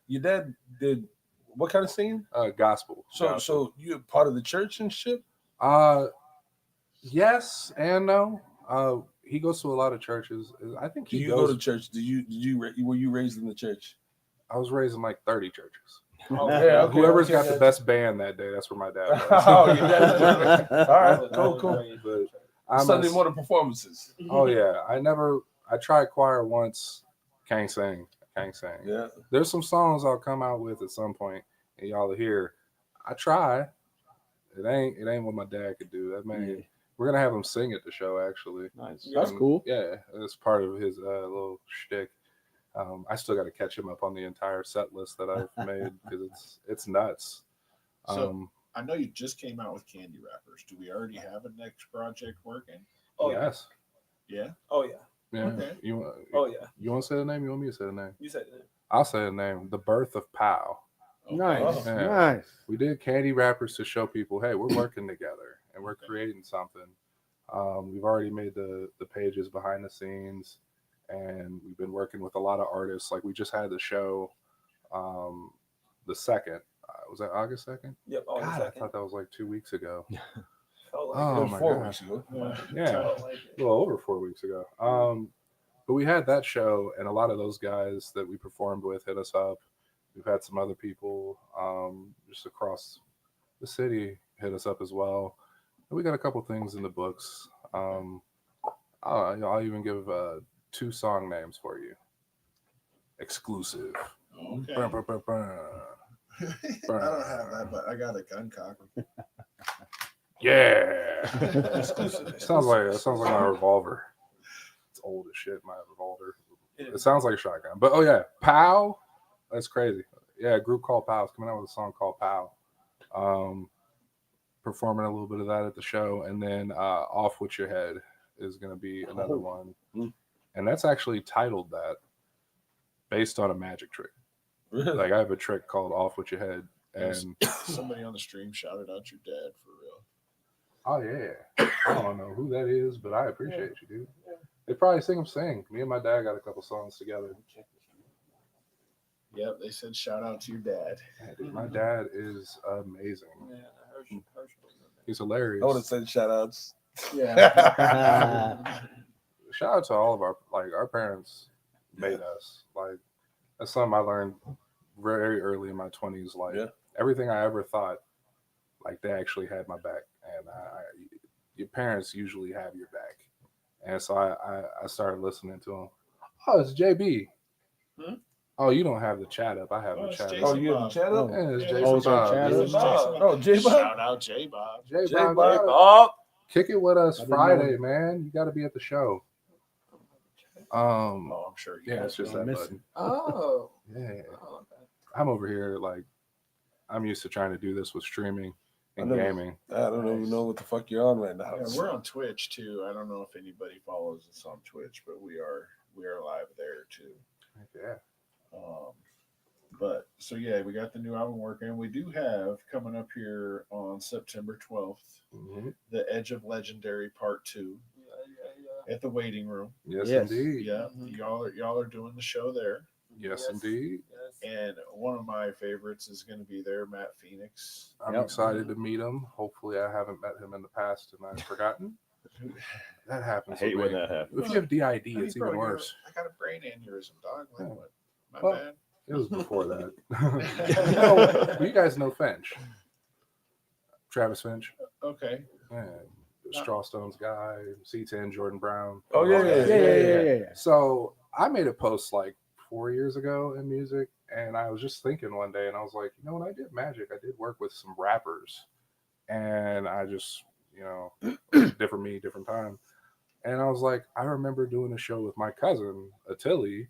did what kind of singing? Gospel. So you're part of the church and shit? Yes and no. He goes to a lot of churches. I think Do he you goes. go to church? Were you raised in the church? I was raised in like 30 churches. Okay, Whoever's okay, got the that's- best band that day, that's where my dad was. Oh, your dad's all right, cool. But I'm Sunday a- morning performances. Oh yeah, I tried choir once. Can't sing. Yeah. There's some songs I'll come out with at some point, and y'all will hear. I try. It ain't what my dad could do. That man. Yeah. We're gonna have him sing at the show actually. Nice. That's cool. Yeah, it's part of his little shtick. I still got to catch him up on the entire set list that I've made because it's nuts. So I know you just came out with Candy Wrappers. Do we already have a next project working? Oh yes. Yeah. Oh yeah. Yeah. Okay. Oh yeah. You want to say the name? You want me to say the name? You said it. I'll say the name. The Birth of P.O.W. Okay. Nice, Yeah. nice. We did Candy Wrappers to show people, hey, we're working together and we're creating something. We've already made the pages behind the scenes, and we've been working with a lot of artists. Like we just had the show, the 2nd. Was that August 2nd? Yep. God, I second. thought that was like 2 weeks ago. Felt like Oh It my was 4 God. weeks ago. Yeah, Felt like it. a little over 4 weeks ago. But we had that show, and a lot of those guys that we performed with hit us up. We've had some other people just across the city hit us up as well. And we got a couple things in the books. I'll even give 2 song names for you. Exclusive. Okay. Brr, brr, brr, brr. I don't have that, but I got a gun cocker. Yeah. It sounds like my revolver. It's old as shit, my revolver. It sounds like a shotgun. But oh yeah, P.O.W. That's crazy. Yeah, a group called P.O.W. is coming out with a song called P.O.W. Performing a little bit of that at the show, and then Off With Your Head is gonna be another one. And that's actually titled that based on a magic trick. Really? Like I have a trick called Off With Your Head. And Somebody on the stream shouted out your dad for real. oh yeah. I don't know who that is, but I appreciate you, dude. They probably sing. Me and my dad got a couple songs together. Yep, they said shout out to your dad. Yeah, dude, my dad is amazing. Yeah, Herschel was in there. He's hilarious. I would have said shout outs. Yeah. Shout out to all of our parents made us. Like that's something I learned very early in my 20s. Like everything I ever thought, like they actually had my back, and your parents usually have your back. And so I started listening to them. Oh, it's JB. Oh, you don't have the chat up. I have the it's chat Jason up. Oh, you have the chat up? Yeah, it's Yeah, Jason it's Bob. chat Yeah. up. Oh, J-Bob? Shout out J Bob. J-Bob, J-Bob. Bob. Kick it with us I didn't Friday, know. man. You got to be at the show. Oh, I'm sure you Yeah, guys it's just I'm that missing. button. Oh. Yeah, Oh, okay. I'm over here like I'm used to trying to do this with streaming and I never- gaming. I don't even know what the fuck you're on right now. Yeah, we're on Twitch too. I don't know if anybody follows us on Twitch, but we are live there too. Yeah. But so yeah, we got the new album working. We do have coming up here on September 12th, Mhm. The Edge of Legendary Part 2 at the Waiting Room. Yes, Yes. indeed. Yeah, y'all are doing the show there. Yes, indeed. And one of my favorites is going to be there, Matt Phoenix. I'm excited to meet him. Hopefully, I haven't met him in the past and I've forgotten. That I happens. hate with when me. that happens. If you have DID, I mean, it's bro, even worse. I got a brain aneurysm, dog. Like, Yeah. what? My Well, bad. It was before that. You guys know Finch. Travis Finch. Okay. Yeah. Strawstone's guy, C10, Jordan Brown. Oh yeah. Yeah. So I made a post like 4 years ago in music, and I was just thinking one day, and I was like, you know, when I did Magic, I did work with some rappers, and I just, you know, different me, different time. And I was like, I remember doing a show with my cousin, Attili,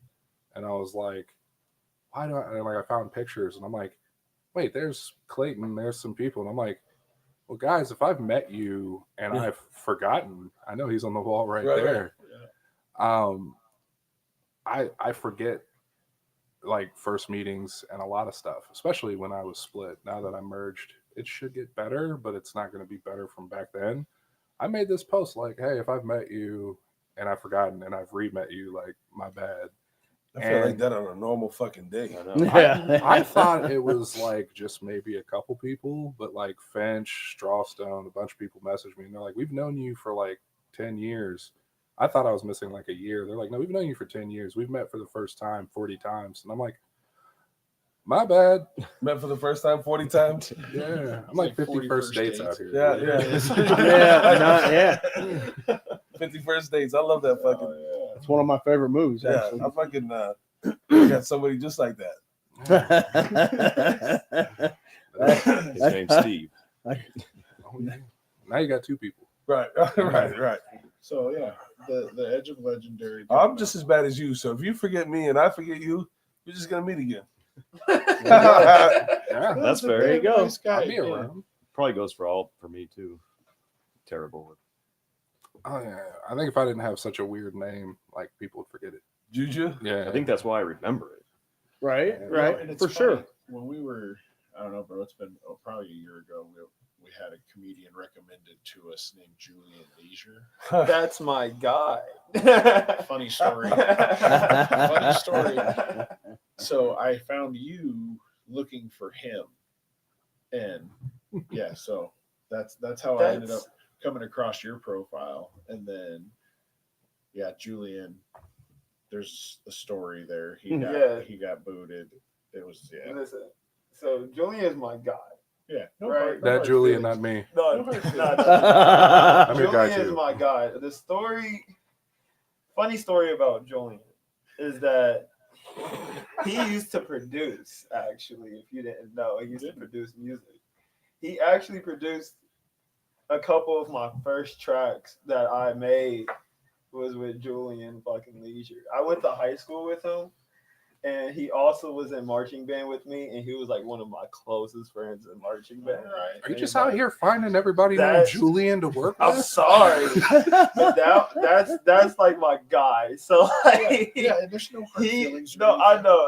and I was like, why do I, and like I found pictures, and I'm like, wait, there's Clayton, there's some people, and I'm like, well, guys, if I've met you and I've forgotten, I know he's on the wall right there. I forget like first meetings and a lot of stuff, especially when I was split. Now that I'm merged, it should get better, but it's not going to be better from back then. I made this post like, hey, if I've met you and I've forgotten and I've re-met you, like, my bad. I feel like that on a normal fucking day. I know. Yeah. I thought it was like just maybe a couple people, but like Finch, Strawstone, a bunch of people messaged me and they're like, we've known you for like 10 years. I thought I was missing like a year. They're like, no, we've known you for 10 years. We've met for the first time 40 times. And I'm like, my bad. Met for the first time 40 times. Yeah. I'm like 50 first dates out here. Yeah. 50 first dates. I love that fucking. It's one of my favorite movies, Yeah, actually. I fucking got somebody just like that. His name's Steve. Oh, yeah. Now you got two people. Right. So yeah, the Edge of Legendary. I'm just as bad as you. So if you forget me and I forget you, we're just gonna meet again. Yeah. That's fair. There you go. Nice guy. I'll be around. Probably goes for me too. Terrible with. Oh, yeah. I think if I didn't have such a weird name, like, people would forget it. Juju. Yeah. I think that's why I remember it. Right, Yeah. right, And it's for funny, sure. When we were, I don't know, bro, it's been probably a year ago. We had a comedian recommended to us named Julian Leisure. That's my guy. Funny story. Funny story. So I found you looking for him, and yeah, so that's how I ended up coming across your profile, and then yeah, Julian. There's a story there. He got booted. It was Listen, so Julian is my guy. yeah. Right. That Julian, not me. No, I'm your guy, Julian is too. my guy. The funny story about Julian is that he used to produce, actually, if you didn't know, he used to produce music. He actually produced a couple of my first tracks that I made was with Julian fucking Leisure. I went to high school with him, and he also was in marching band with me, and he was like one of my closest friends in marching band. Right? Are you just out here finding everybody named That's- Julian to work I'm with? sorry, but that's like my guy. So like, Yeah, there's no hard feelings. or I know.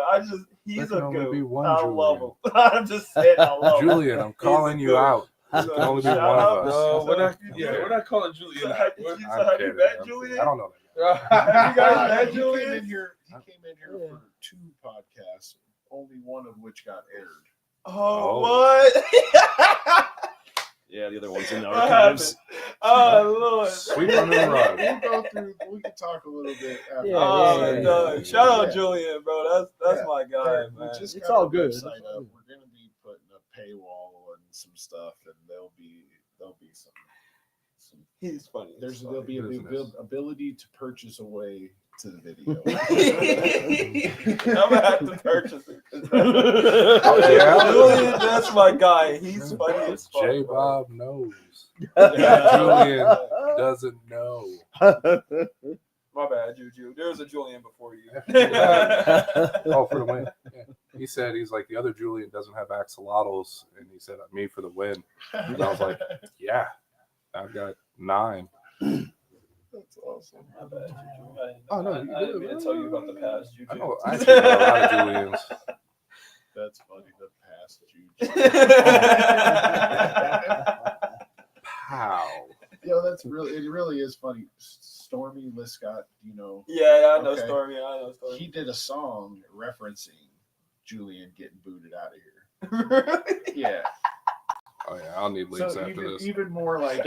He's There can a only be good. one I Julian. love him. I'm just saying, I love him. Julian, I'm calling you good. out. So, There can only be shout one out- of us. No, we're not. so- Yeah, we're not calling Julian. So out. have We're- you I'm met kidding. Julian? I don't know that. Have you guys met He Julian? came in here. He came in here for 2 podcasts, only one of which got aired. Oh, Oh. what? Yeah, the other one's in the What archives. happened? Oh Lord. Sweep under the rug. We'll go through. We can talk a little bit. After Yeah, Oh yeah, no! yeah. Shout out Yeah. Julian, bro. That's Yeah. my guy, We man. just It's got all our good. website It's all up. good. We're gonna be putting a paywall and some stuff, and there'll be some. He's funny. There'll be Business. ability to purchase a way to the video. I'm gonna have to purchase it. Oh, yeah? Julian, that's my guy. He's funny as fuck. J bro. Bob knows. Yeah. Julian doesn't know. My bad, Juju. There was a Julian before you. Oh, for the win. Yeah. He said, he's like, the other Julian doesn't have axolotls. And he said, me for the win. And I was like, yeah, I've got 9. That's awesome. My bad, Juju. Oh, no, I didn't mean to tell you about the past, Juju. I know, I actually know a lot of Julians. That's funny. The past Juju. Pow. Yo, that's really, it really is funny. Stormy Liscott, you know, Yeah, I know Okay. Stormy. I know Stormy. he did a song referencing Julian getting booted out of here. Yeah. Oh, yeah, I'll need links So after this. even more like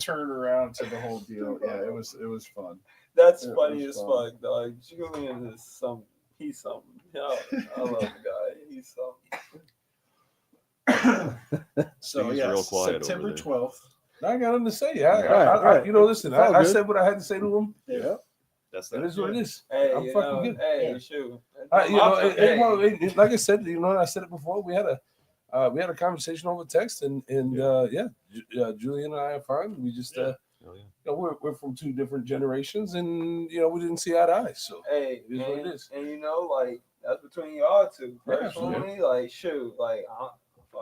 turn around to the whole deal. Yeah, it was fun. That's It funny was as fun. fuck, dog. Julian is some. He's something. Yeah, I love the guy. He's something. So He's yeah, real quiet over September there. 12th. I got nothing to say. Right. You know, listen, It's all I good. said what I had to say to him. Yeah. That's That that. is what it is. Hey, I'm you fucking know, good. hey, Yeah. shoot. You know, Hey. like I said, you know, and I said it before. We had a conversation over text, and Julian and I are fine. We just Oh, yeah. you know, we're from 2 different generations, and you know, we didn't see eye to eye. So Hey, it is what it is. And you know, like that's between y'all two. Yeah, Personally, like shoot, like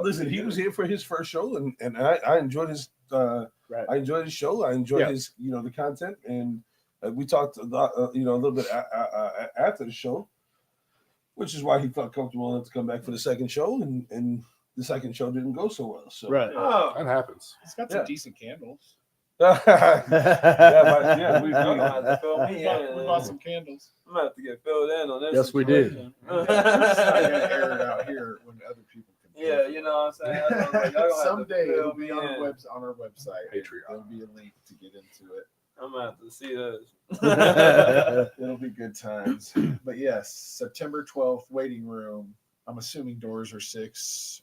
listen, he was here for his first show, and I enjoyed his Right. I enjoyed his show. I enjoyed Yeah. his, you know, the content, and we talked a lot, you know, a little bit after the show, which is why he felt comfortable enough to come back for the second show, and the second show didn't go so well. So Right. Oh, That happens. It's got some Yeah. decent candles. yeah, I'm gonna have to fill me We in. bought some candles. I'm gonna have to get filled in on this. Yes, we did. situation. We're just not gonna air it out here when other people can. Yeah, you know what I'm saying. That's what I'm like, y'all gonna have to Someday fill it'll me be on in. on our website. Patreon. There'll be a link to get into it. I'm gonna have to see this. It'll be good times. But yes, September 12th, waiting room. I'm assuming doors are 6,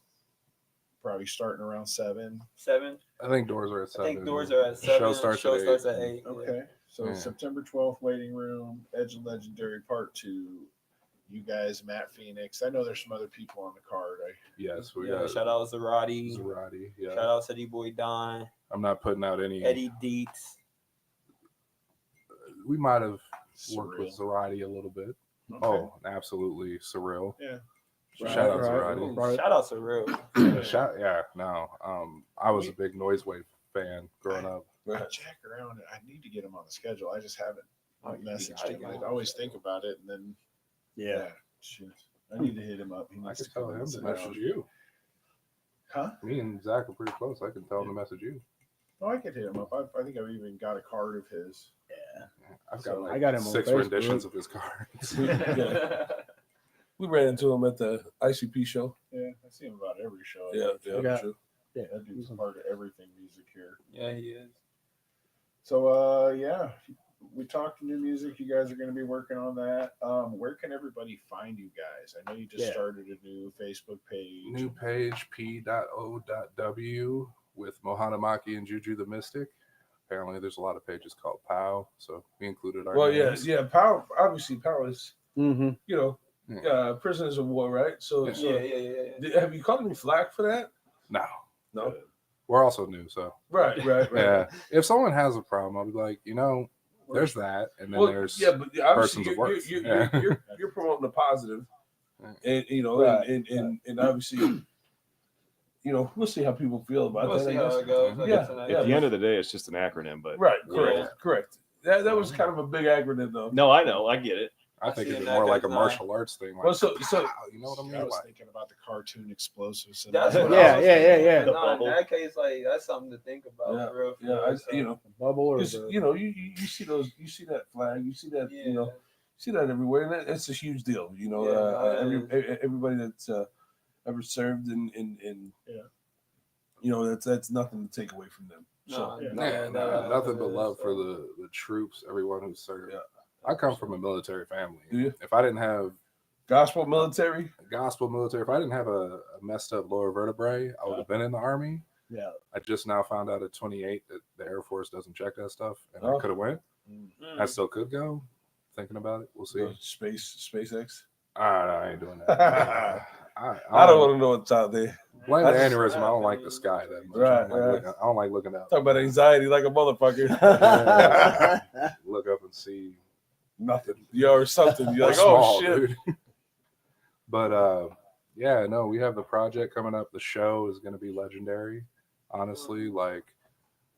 probably starting around 7. 7. I think doors are at 7. I think doors are at 7. Show starts at 8. at 8. Okay. So Yeah. September 12th, waiting room, Edge of Legendary Part 2. You guys, Matt Phoenix. I know there's some other people on the card. Yes, we Yeah, got shout out Zarati. Zarati. Yeah. Shout out to D-Boy Don. I'm not putting out any. Eddie Dietz. We might have worked with Surreal. Zarati a little bit. Okay. Oh, absolutely surreal. Yeah. Shout out Right. Zarati. Right. Shout out to Real. Yeah, no. I was a big Noise Wave fan growing up. I check around. I need to get him on the schedule. I just haven't Oh, you messaged gotta him. get I him. always think about it, and then shoot, I need to hit him up. He I needs could to come tell in him and to sit message down. you. Huh? Me and Zach are pretty close. I can tell him to message you. Oh, I could hit him up. I think I've even got a card of his. I've So, got like I got him on 6 Facebook. renditions of his cards. we ran into him at the ICP show. Yeah, I see him about every show. Yeah, got- true. Yeah. That dude's part of everything music here. Yeah, he is. So, yeah, we talked new music. You guys are going to be working on that. Where can everybody find you guys? I know you just Yeah. started a new Facebook page. New page P.O.W. with Mohana, Maki, and Juju the Mystic. Apparently, there's a lot of pages called POW, so we included our Well, names. yeah. Power, obviously, Power is, Mm-hmm. you know, Yeah. prisoners of war, right? So, Yeah. so Yeah. have you caught any flack for that? No, No. we're also new, so Right. yeah. If someone has a problem, I'll be like, there's that, and then Well, there's yeah, but obviously persons of worth. you're promoting the positive, Yeah. and you know, Right, and obviously, you know, we'll see how people feel about We'll that. see I how guess. it goes. I Yeah, guess tonight. yeah. At the end of the day, it's just an acronym, but Right. Yeah. Correct. That was kind of a big acronym, though. no, I know, I get it. I think see it's it more back like a as martial arts thing. Like, Well, so you know what I mean? I was Like, thinking about the cartoon explosives. And That's all what that. Yeah, I was yeah, thinking. yeah. The No, in bubble. that case, like that's something to think about. Yeah, For real, for yeah, real. So, you know, Bubble or 'cause, the, you know, you see those, you see that flag, you see that, yeah. you know, see that everywhere, and that's a huge deal. You know, Yeah, everybody that's ever served, and Yeah. you know, that's nothing to take away from them. So No, Yeah. no, nothing but it is, love for so. the troops, everyone who served. Yeah. I come from a military family. Do you? If I didn't have gospel military, gospel military, if I didn't have a messed up lower vertebrae, I would have been in the Army. yeah. I just now found out at 28 that the Air Force doesn't check that stuff, and Oh. I could have went. Mm. I still could go. Thinking about it, we'll see. SpaceX. I ain't doing that. I don't want to know what's out there. blame I the just- aneurysm. I don't like the sky that much. Right, I, don't like right. looking, I don't like looking out. Talk about anxiety like a motherfucker. Look up and see Nothing. Yeah, or something. You're We're like, small, oh shit. dude. But yeah, no, we have the project coming up. The show is going to be legendary. Honestly, like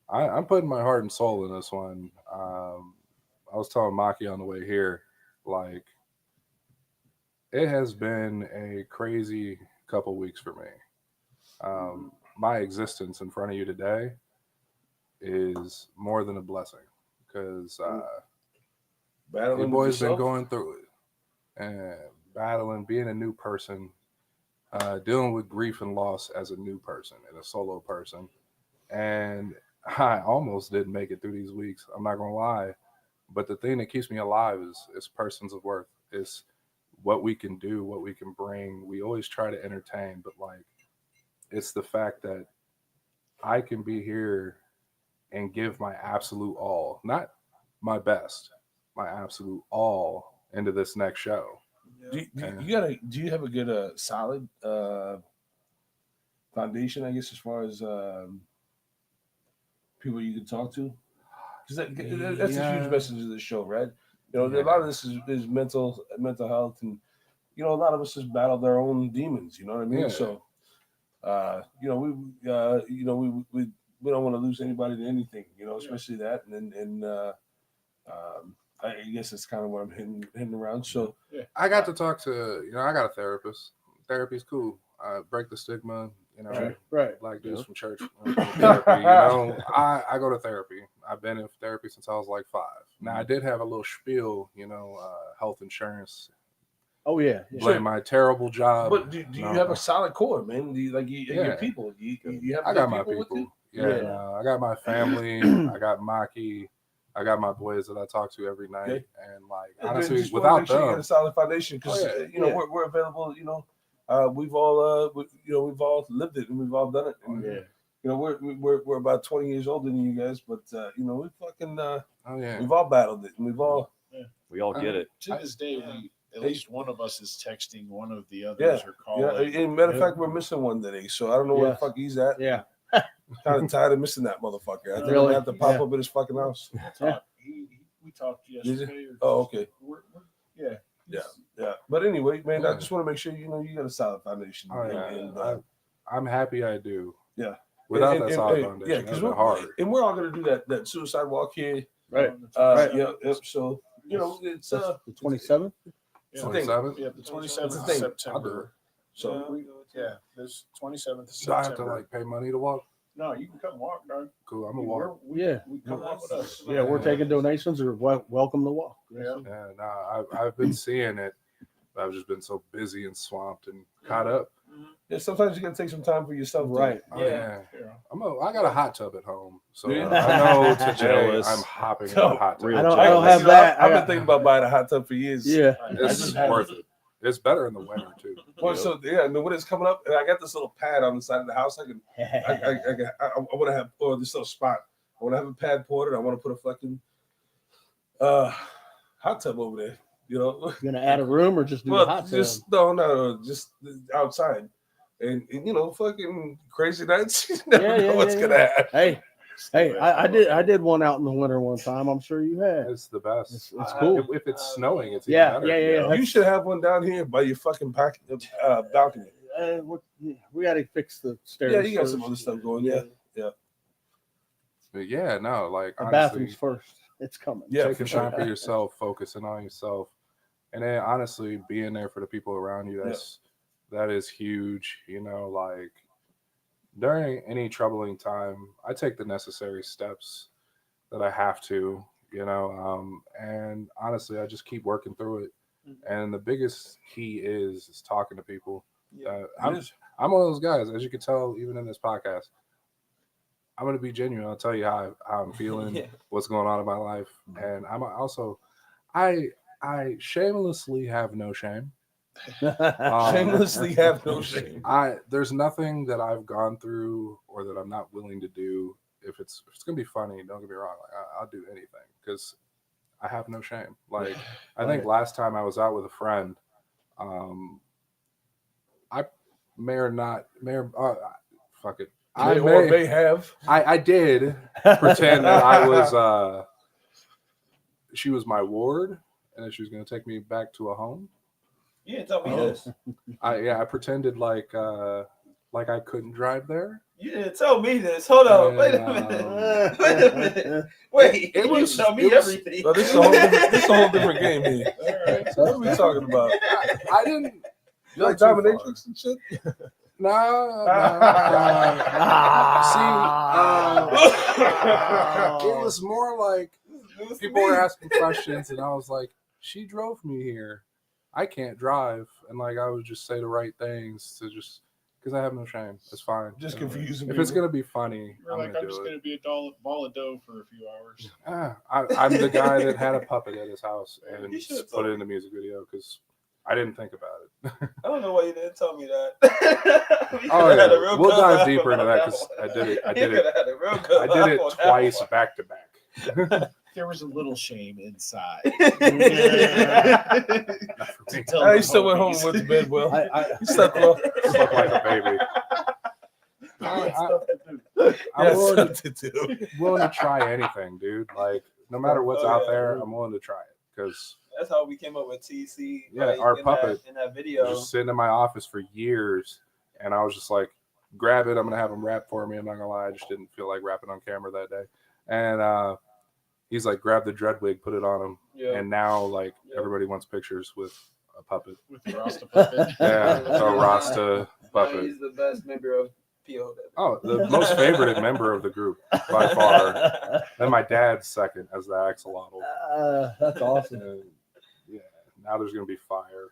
I'm putting my heart and soul in this one. I was telling Maki on the way here, like it has been a crazy couple weeks for me. My existence in front of you today is more than a blessing because your Battling boy's been yourself? going through it and battling, being a new person, dealing with grief and loss as a new person and a solo person. And I almost didn't make it through these weeks. I'm not gonna lie, but the thing that keeps me alive is persons of worth. It's what we can do, what we can bring. We always try to entertain, but like it's the fact that I can be here and give my absolute all, not my best, my absolute all into this next show. Do you have a good solid foundation, I guess, as far as people you can talk to? Because that's a huge message of the show, right? You know, a lot of this is mental health, and you know, a lot of us just battle their own demons. You know what I mean? Yeah. So, you know, we don't want to lose anybody to anything. You know, especially that, and I guess that's kind of what I'm hitting around. So, I got to talk to, you know, I got a therapist. Therapy's cool. Break the stigma. You know, Right. black dudes from church. Therapy, you know, I go to therapy. I've been in therapy since I was like 5. Now I did have a little spiel, you know, health insurance. Oh yeah. Blame my terrible job. but do you have a solid core, man? Do you like your Yeah. people? Do you have I good got my with you? people. Yeah, no, I got my family. I got Maki. I got my boys that I talk to every night. Okay. And like Yeah, honestly, just wanna without make sure you them, get a solid foundation because you know we're available. You know, we've all we've all lived it and we've all done it. And, you know, we're about 20 years older than you guys, but you know, we fucking we've all battled it and we've all We all get it. To this day, we at least one of us is texting one of the others yeah. or calling. Yeah, and matter of fact, we're missing one today, so I don't know where the fuck he's at. Yeah. Kind of tired of missing that motherfucker. I think I'm Really? gonna have to pop up at his fucking house. We talked yesterday. Oh, okay. Yeah. Yeah. But anyway, man, I just want to make sure you know you got a solid foundation. Oh, yeah. And, I'm happy I do. Yeah. Without that solid foundation, yeah, because we're hard. And we're all gonna do that suicide walk here. Right. Yeah. Yep. So you know, it's the 27th. it's the thing. 27th. Yeah, the 27th It's of a thing. September. So this 27th of Do I have to September. like pay money to walk? No, you can come walk, dog. Cool. I'm gonna walk. Yeah. We come walk with us. Yeah, we're taking donations or welcome to walk. Yeah. Yeah, no, I've been seeing it. But I've just been so busy and swamped and caught up. yeah, sometimes you gotta take some time for yourself. too. Right. Oh, yeah. I got a hot tub at home, so Yeah. I know today Jealous. I'm hopping in So, a hot tub. real I don't jealous. have that. I've been thinking about buying a hot tub for years. Yeah. It's worth it. It's better in the winter too. Well, so yeah, and the winter's coming up, and I got this little pad on the side of the house. I want to have this little spot. I want to have a pad poured. I want to put a fucking hot tub over there. You know, You gonna add a room or just do a hot tub? just no, just outside, and you know, fucking crazy nights. You never know what's gonna happen. Hey, I did one out in the winter one time. I'm sure you had. It's the best. It's cool. If it's snowing, it's Yeah, even better. yeah. You should have one down here by your fucking balcony. We got to fix the stairs. Yeah, you got first. some other stuff going. Yeah. But yeah, no, like The honestly, bathrooms first. It's coming. Yeah, taking for sure. time for yourself, focusing on yourself, and then honestly being there for the people around you. That is huge. You know, like during any troubling time, I take the necessary steps that I have to. You know, and honestly, I just keep working through it. And the biggest key is talking to people. I'm one of those guys, as you can tell, even in this podcast. I'm going to be genuine. I'll tell you how I'm feeling, what's going on in my life. And I'm also, I shamelessly have no shame. Shamelessly have no shame. There's nothing that I've gone through or that I'm not willing to do. If it's going to be funny, don't get me wrong. Like I'll do anything because I have no shame. Like I think last time I was out with a friend, I may or not, fuck it. I may have. I did pretend that I was she was my ward and that she was going to take me back to a home. You didn't tell me this. I pretended like I couldn't drive there. You didn't tell me this. Hold on. And, Wait a minute. Wait a minute. Wait. It You was- tell me it was- everything. No, this is a whole different game here. So what are we talking about? I didn't. You like go too dominatrix and shit? No. It was more like people were asking questions, and I was like, "She drove me here. I can't drive," and like I would just say the right things to just because I have no shame. It's fine. Just confusing If it's people. gonna be funny, We're I'm like, gonna I'm just do it. gonna be a ball of dough for a few hours. I'm the guy that had a puppet at his house and You should've put told it me. in the music video because I didn't think about it. I don't know why you didn't tell me that. Oh yeah, we'll dive deeper into that because I did it. I did it twice back to back. There was a little shame inside. He still went home and went to bed well. He slept well. Slept like a baby. I'm Yes, willing, to do. willing to try anything, dude. Like no matter what's Oh, out yeah. there, I'm willing to try it because That's how we came up with TC. Yeah, like, our in puppet that, in that video. just sitting in my office for years, and I was just like, grab it. I'm gonna have him rap for me. I'm not gonna lie, I just didn't feel like rapping on camera that day. And he's like, grab the dread wig, put it on him, Yeah. and now like Yeah. everybody wants pictures with a puppet. With the Rasta puppet. Yeah, a Rasta Now puppet. he's the best member of P.O.W. Oh, the most favorite member of the group by far. Then my dad's second as the axolotl. That's awesome. And, yeah, now there's gonna be fire.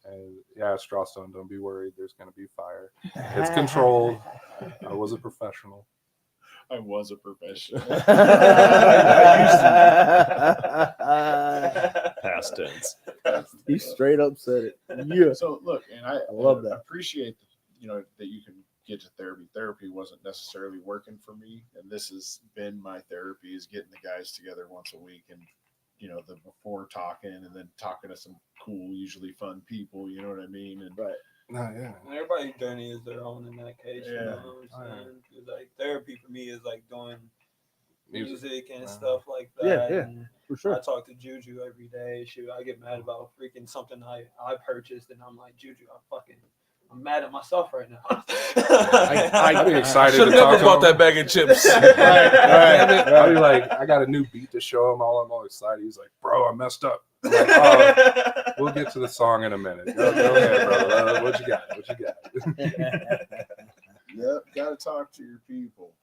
And yeah, Strawstone, don't be worried. There's gonna be fire. It's controlled. I was a professional. I was a professional. Past tense. He straight up said it. Yeah. So look, and I love that. appreciate that you can get to therapy. Therapy wasn't necessarily working for me, and this has been my therapy: is getting the guys together once a week and the before talking and then talking to some cool, usually fun people. You know what I mean? And Right. No, yeah. And everybody's journey is their own in that case. You Yeah. know what I'm saying? 'Cause, like therapy for me is like doing music and Wow. stuff like that. Yeah, yeah. And For sure. I talk to Juju every day. Shoot, I get mad about freaking something I purchased, and I'm like, Juju, I'm mad at myself right now. I'd be excited Should to have talk never to bought him. that bag of chips. I'd be like, I got a new beat to show him. I'm all excited. He's like, bro, I messed up. I'm like, oh, we'll get to the song in a minute. Go ahead, brother. What you got? yep, gotta talk to your people.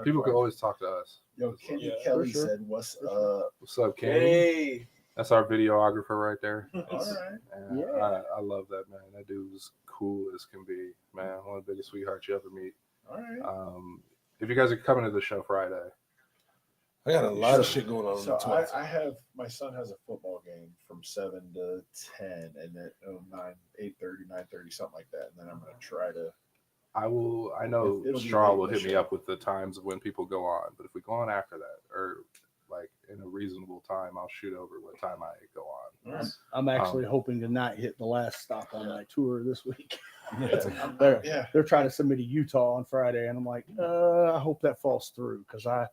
People can always talk to us. Yo, Kenny Yeah, Kelly for sure. said, "What's up?" What's up, Kenny? Hey. That's our videographer right there. All right. And Yeah. I love that, man. That dude's cool as can be, man. One of the biggest sweethearts you ever meet. All right. If you guys are coming to the show Friday, I got a lot of shit going on. So on the 12th. I have my son has a football game from 7 to 10, and then 8:30, 9:30, something like that. And then I'm gonna try to. I know It'll be Straw late will in the hit me show. up with the times of when people go on. But if we go on after that, or like in a reasonable time, I'll shoot over what time I go on. All right. I'm actually hoping to not hit the last stop on my tour this week. I'm- they're, yeah. they're trying to send me to Utah on Friday, and I'm like, I hope that falls through because I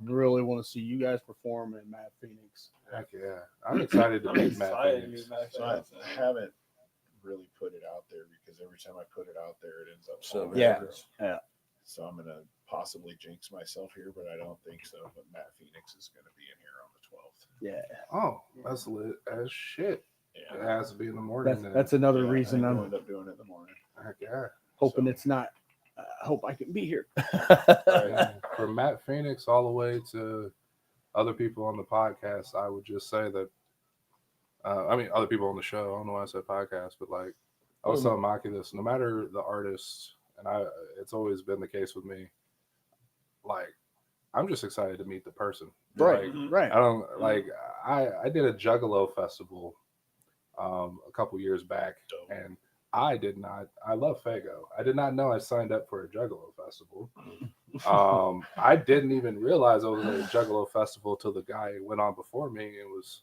really want to see you guys perform in Mad Phoenix. Heck yeah, I'm excited to I'm meet Matt excited to Phoenix. meet Matt So I Phoenix. haven't really put it out there because every time I put it out there, it ends up So, falling yeah. over. Yeah. So I'm gonna possibly jinx myself here, but I don't think so. But Matt Phoenix is gonna be in here on the 12th. Yeah, Oh, that's lit as shit. It Yeah. has to be in the morning. that's another Yeah, reason I I'm will end up doing it in the morning. Heck yeah. hoping So- it's not. I hope I can be here. Yeah. From Matt Phoenix all the way to other people on the podcast, I would just say that. Other people on the show. I don't know why I said podcast, but like I was telling Maki this. No matter the artist, and it's always been the case with me. Like, I'm just excited to meet the person. Right, Like, right. I don't like. I did a Juggalo festival a couple years back, Dope. and I did not. I love Fago. I did not know I signed up for a Juggalo festival. I didn't even realize I was at a Juggalo festival till the guy went on before me and was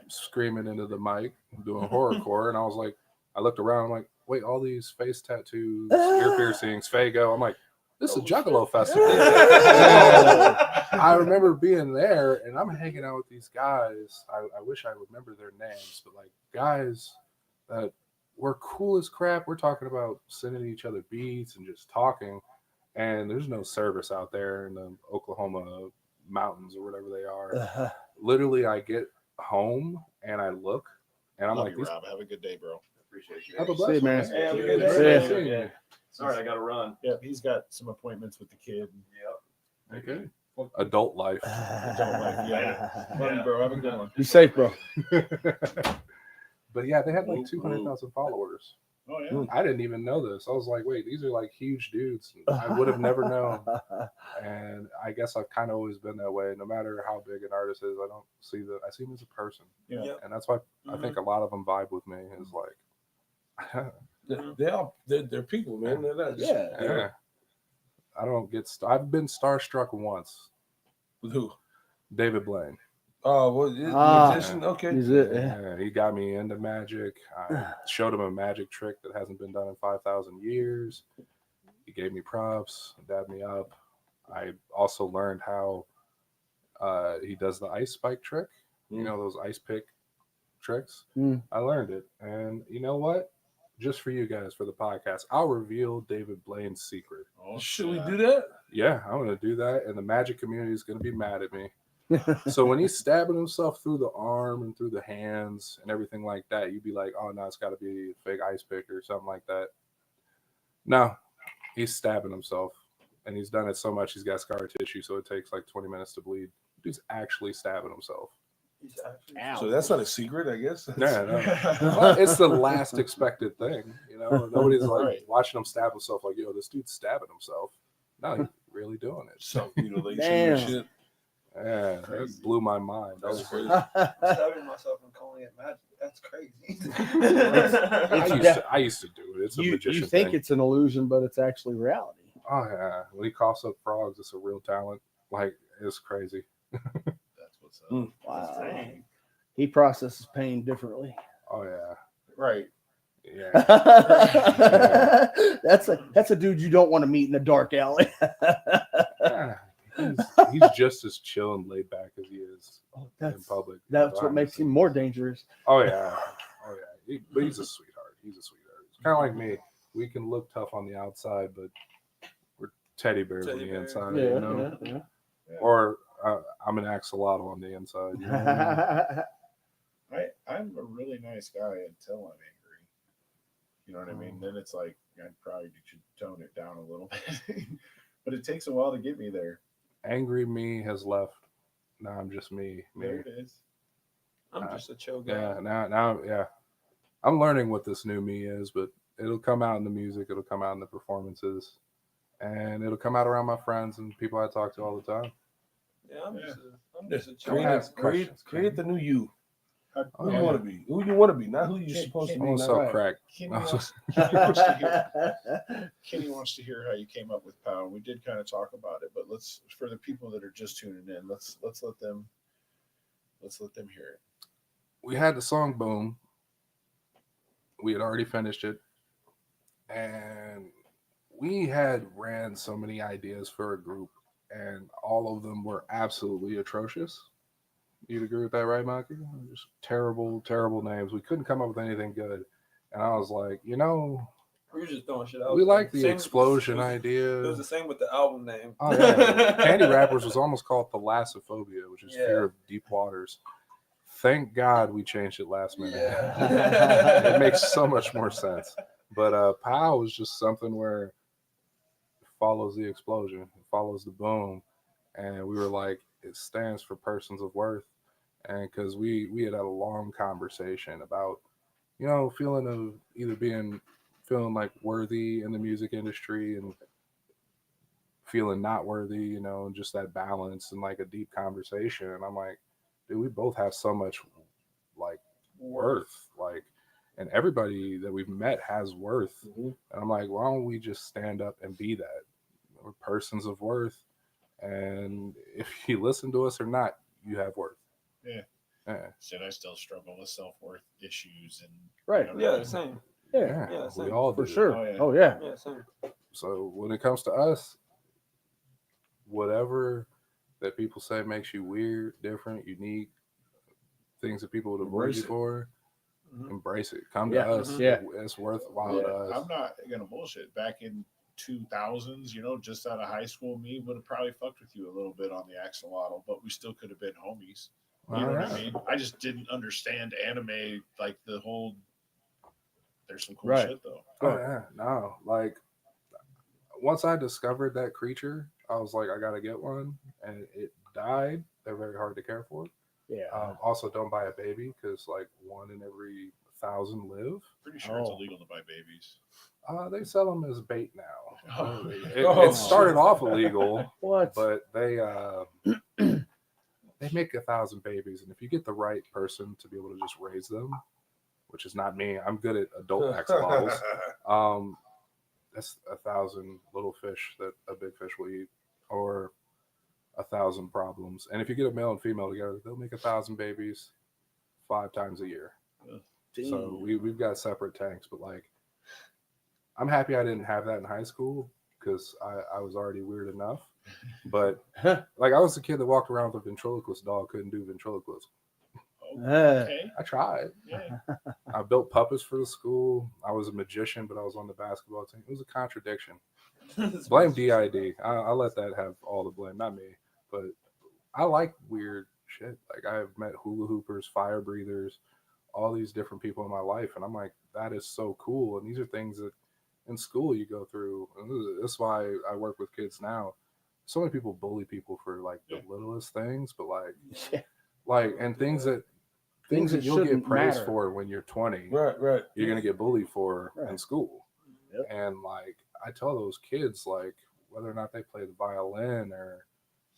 screaming into the mic, doing horrorcore, and I was like, I looked around, I'm like, wait, all these face tattoos, ear piercings, Fago. I'm like, this is a Juggalo festival. And I remember being there, and I'm hanging out with these guys. I wish I remember their names, but like guys that were cool as crap. We're talking about sending each other beats and just talking. And there's no service out there in the Oklahoma mountains or whatever they are. Literally, I get home and I look, and I'm Love like, you, Rob. Have a good day, bro. Appreciate you. have a guys. blessed man. one. Hey, have a Yeah, good it's day. nice seeing Yeah. you. All right, I got to run. Yeah, he's got some appointments with the kid. Yep. Okay. Adult life. Love you, bro. Have a good one. Be safe, bro. But yeah, they had like 200,000 followers. Oh yeah. I didn't even know this. I was like, wait, these are like huge dudes. I would have never known. And I guess I've kind of always been that way. No matter how big an artist is, I don't see that. I see him as a person. Yeah. Yep. And that's why I think a lot of them vibe with me. Is like, They're people, man. They're not just, Yeah. you know, yeah. I don't get. I've been starstruck once. with who? David Blaine. Oh, well, magician. Okay. Is it? Yeah. He got me into magic. I showed him a magic trick that hasn't been done in 5,000 years. He gave me props, dabbed me up. I also learned how he does the ice spike trick. You know, those ice pick tricks. I learned it. And you know what? Just for you guys, for the podcast, I'll reveal David Blaine's secret. Oh, Should we do that? Yeah, I'm going to do that. And the magic community is going to be mad at me. So when he's stabbing himself through the arm and through the hands and everything like that, you'd be like, oh, no, it's got to be a fake ice pick or something like that. No, he's stabbing himself. And he's done it so much, he's got scar tissue, so it takes like 20 minutes to bleed. Dude's actually stabbing himself. He's actually- So that's not a secret, I guess. Yeah, no. Well, it's the last expected thing. You know, nobody's like Right. watching him stab himself like, yo, this dude's stabbing himself. No, he's really doing it. Self-mutilation Damn. and shit. Yeah, that blew my mind. That was That's crazy. I'm stabbing myself and calling it magic. That's crazy. I used to do it. It's a You magician think thing. it's an illusion, but it's actually reality. Oh yeah, when he coughs up frogs, it's a real talent. Like it's crazy. That's what's up. Wow. He processes pain differently. Oh yeah, Right. yeah. That's a dude you don't want to meet in a dark alley. Yeah. He's just as chill and laid back as he is in that's public. that's what makes him more dangerous. Oh yeah, oh yeah. But he's a sweetheart. He's a sweetheart. It's kind of like me. We can look tough on the outside, but we're teddy bears on Teddy the bear. inside. Yeah, You know? yeah. Or I'm an axolotl on the inside. You know what I mean? I'm a really nice guy until I'm angry. You know what I mean? Then it's like I probably should tone it down a little bit. But it takes a while to get me there. Angry me has left. Now I'm just me. There it is. I'm just a chill guy. Yeah, now, yeah. I'm learning what this new me is, but it'll come out in the music, it'll come out in the performances, and it'll come out around my friends and people I talk to all the time. Yeah, I'm just a chill Create- guy. Create the new you. Who yeah. you want to be? Who you want to be? Not who you're supposed to I be. want to not sell right. crack. Kenny wants to hear how you came up with P.O.W. We did kind of talk about it, but let's, for the people that are just tuning in, let's let them hear it. We had the song Boom. We had already finished it. And we had ran so many ideas for a group, and all of them were absolutely atrocious. You'd agree with that, right, Maki? Just terrible, terrible names. We couldn't come up with anything good. And I was like, you know, We were just throwing shit out. we there. like the Same- explosion it was idea. the same with the album name. Oh, yeah. Candy Rappers was almost called Thalassophobia, which is Yeah. fear of deep waters. Thank God we changed it last minute. Yeah. It makes so much more sense. But POW is just something where it follows the explosion, it follows the boom. And we were like, it stands for persons of worth. And because we had a long conversation about, you know, feeling of either feeling like worthy in the music industry and feeling not worthy, you know, and just that balance and like a deep conversation. And I'm like, dude, we both have so much like worth, like, and everybody that we've met has worth. Mhm. And I'm like, why don't we just stand up and be that? We're persons of worth. And if you listen to us or not, you have worth. Yeah. Should I still struggle with self-worth issues and Right. Yeah, same. Yeah. Yeah, we same. all For do. sure. Oh, yeah. Oh yeah. Yeah, same. So when it comes to us, whatever that people say makes you weird, different, unique, things that people would avoid Embrace you it. for, embrace it. Come Yeah, to us. yeah. It's worthwhile to us. I'm not gonna bullshit. Back in 2000s, just out of high school, me would have probably fucked with you a little bit on the axolotl, but we still could have been homies. You know what I mean? I just didn't understand anime, like the whole. There's some cool Right. shit though. Oh yeah, no. Like once I discovered that creature, I was like, I gotta get one, and it died. They're very hard to care for. Yeah. Also, don't buy a baby because like 1 in every 1,000 live. Pretty sure it's illegal to buy babies. They sell them as bait now. Oh. It started off illegal, What? but they make 1,000 babies, and if you get the right person to be able to just raise them, which is not me, I'm good at adult axolotls. That's 1,000 little fish that a big fish will eat, or 1,000 problems. And if you get a male and female together, they'll make 1,000 babies 5 times a year. So we've got separate tanks, but like, I'm happy I didn't have that in high school because I was already weird enough. But like, I was the kid that walked around with a ventriloquist doll, couldn't do ventriloquism. Okay. I tried. Yeah. I built puppets for the school. I was a magician, but I was on the basketball team. It was a contradiction. Blame DID. I'll let that have all the blame, not me. But I like weird shit. Like, I've met hula hoopers, fire breathers, all these different people in my life, and I'm like, that is so cool. And these are things that in school you go through. And this is why I work with kids now. So many people bully people for like the littlest things, but and things that you'll get praised for when you're 20. Right. You're gonna get bullied for in school. Yep. And like, I tell those kids, like, whether or not they play the violin or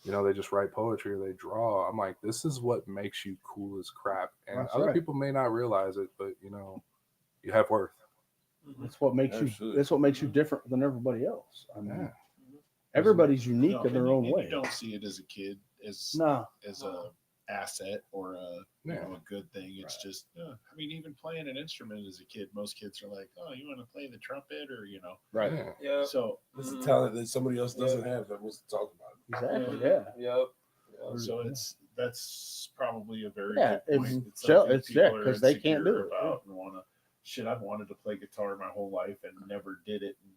they just write poetry or they draw, I'm like, this is what makes you cool as crap. And That's other right. people may not realize it, but you have worth. That's what makes Absolutely. you. That's what makes you different than everybody else. I mean, Yeah. everybody's unique in their own way. You don't see it as a kid as a asset or a good thing. It's just, I mean, even playing an instrument as a kid, most kids are like, oh, you want to play the trumpet or Right. Yeah. So It's a talent that somebody else doesn't have that wants to talk about it. Exactly. Yeah. Yep. So that's probably a very Yeah, good point. it's something yeah, people are 'cause they can't do insecure it, about and wanna. Shit, I've wanted to play guitar my whole life and never did it. And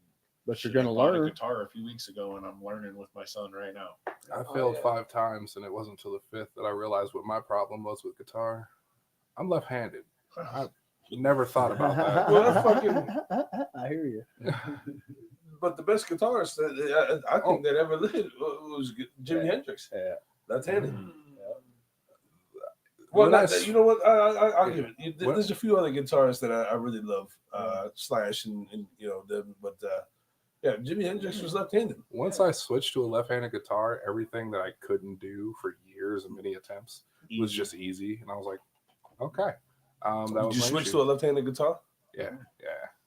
But you're shit, gonna I bought learn. a guitar a few weeks ago, and I'm learning with my son right now. I failed 5 times, and it wasn't until the 5th that I realized what my problem was with guitar. I'm left-handed. I never thought about that. Well, that's fucking. I hear you. But the best guitarist that I think that ever lived was Jimi Hendrix. Yeah. That's handed. When Well, I- you know what? I'll give it. There's a few other guitarists that I really love, Slash and them. But yeah, Jimi Hendrix was left-handed. Once I switched to a left-handed guitar, everything that I couldn't do for years and many attempts was just easy, and I was like, okay. That Did was you my switch issue. to a lefted-handed guitar? Yeah.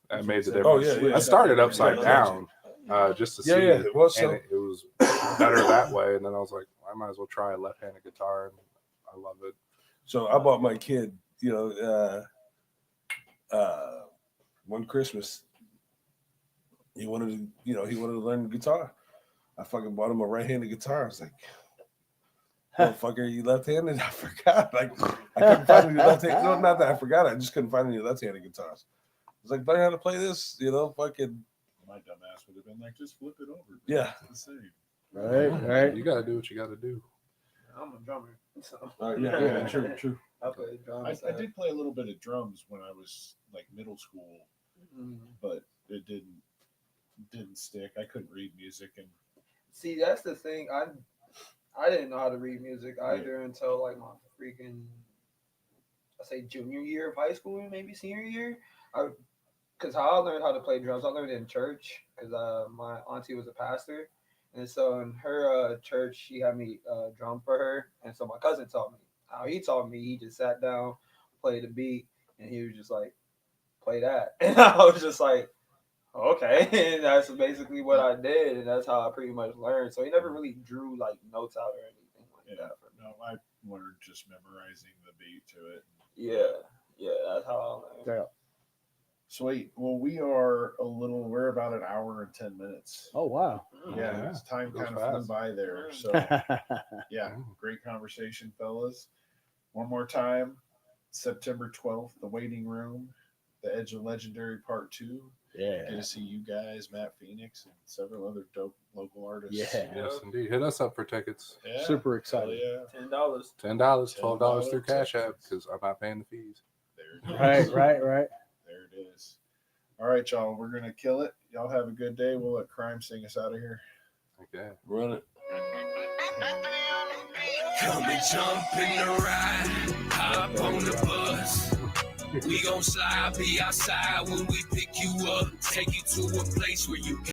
That made the Oh, difference. yeah. I started upside Yeah. down just to see Yeah, it, it was and so. it was better that way. And then I was like, I might as well try a left-handed guitar, and I love it. So I bought my kid, one Christmas. He wanted to learn guitar. I fucking bought him a right-handed guitar. I was like, motherfucker, you left-handed? I forgot. Like, I couldn't find any left-handed. No, not that I forgot. I just couldn't find any left-handed guitars. I was like, learn how to play this, fucking. My dumb ass would have been like, just flip it over. Yeah. It's the same. Right. You got to do what you got to do. I'm a drummer, so Yeah, true. I play drums. I did play a little bit of drums when I was like middle school, but it didn't stick. I couldn't read music, and See, that's the thing. I didn't know how to read music either until like my freaking, I say junior year of high school, maybe senior year. Because how I learned how to play drums, I learned in church because my auntie was a pastor. And so in her church, she had me drum for her. And so my cousin taught me. How he taught me, he just sat down, played the beat, and he was just like, play that. And I was just like, okay. And that's basically what I did. And that's how I pretty much learned. So he never really drew like notes out or anything like that for me. No, I learned just memorizing the beat to it. Yeah, that's how I learned. Yeah. Sweet. Well, we're about an hour and 10 minutes. Oh wow. Yeah, yeah. time Goes kind of flew fast. by there. So, yeah, great conversation, fellas. One more time, September 12th, The Waiting Room, The Edge of Legendary Part 2. Yeah. Get to see you guys, Matt Phoenix, and several other dope local artists. Yeah. Yes, indeed. Hit us up for tickets. Yeah, Super hell excited. yeah. $10. $10, $12 through $10 Cash App tickets. because I'm not paying the fees. There it Right, is. right. There it is. All right, y'all. We're going to kill it. Y'all have a good day. We'll let Crime sing us out of here. Okay. Run it. Come and jump in the ride, hop on the bus. We gon' slide, be outside when we pick you up. Take you to a place where you can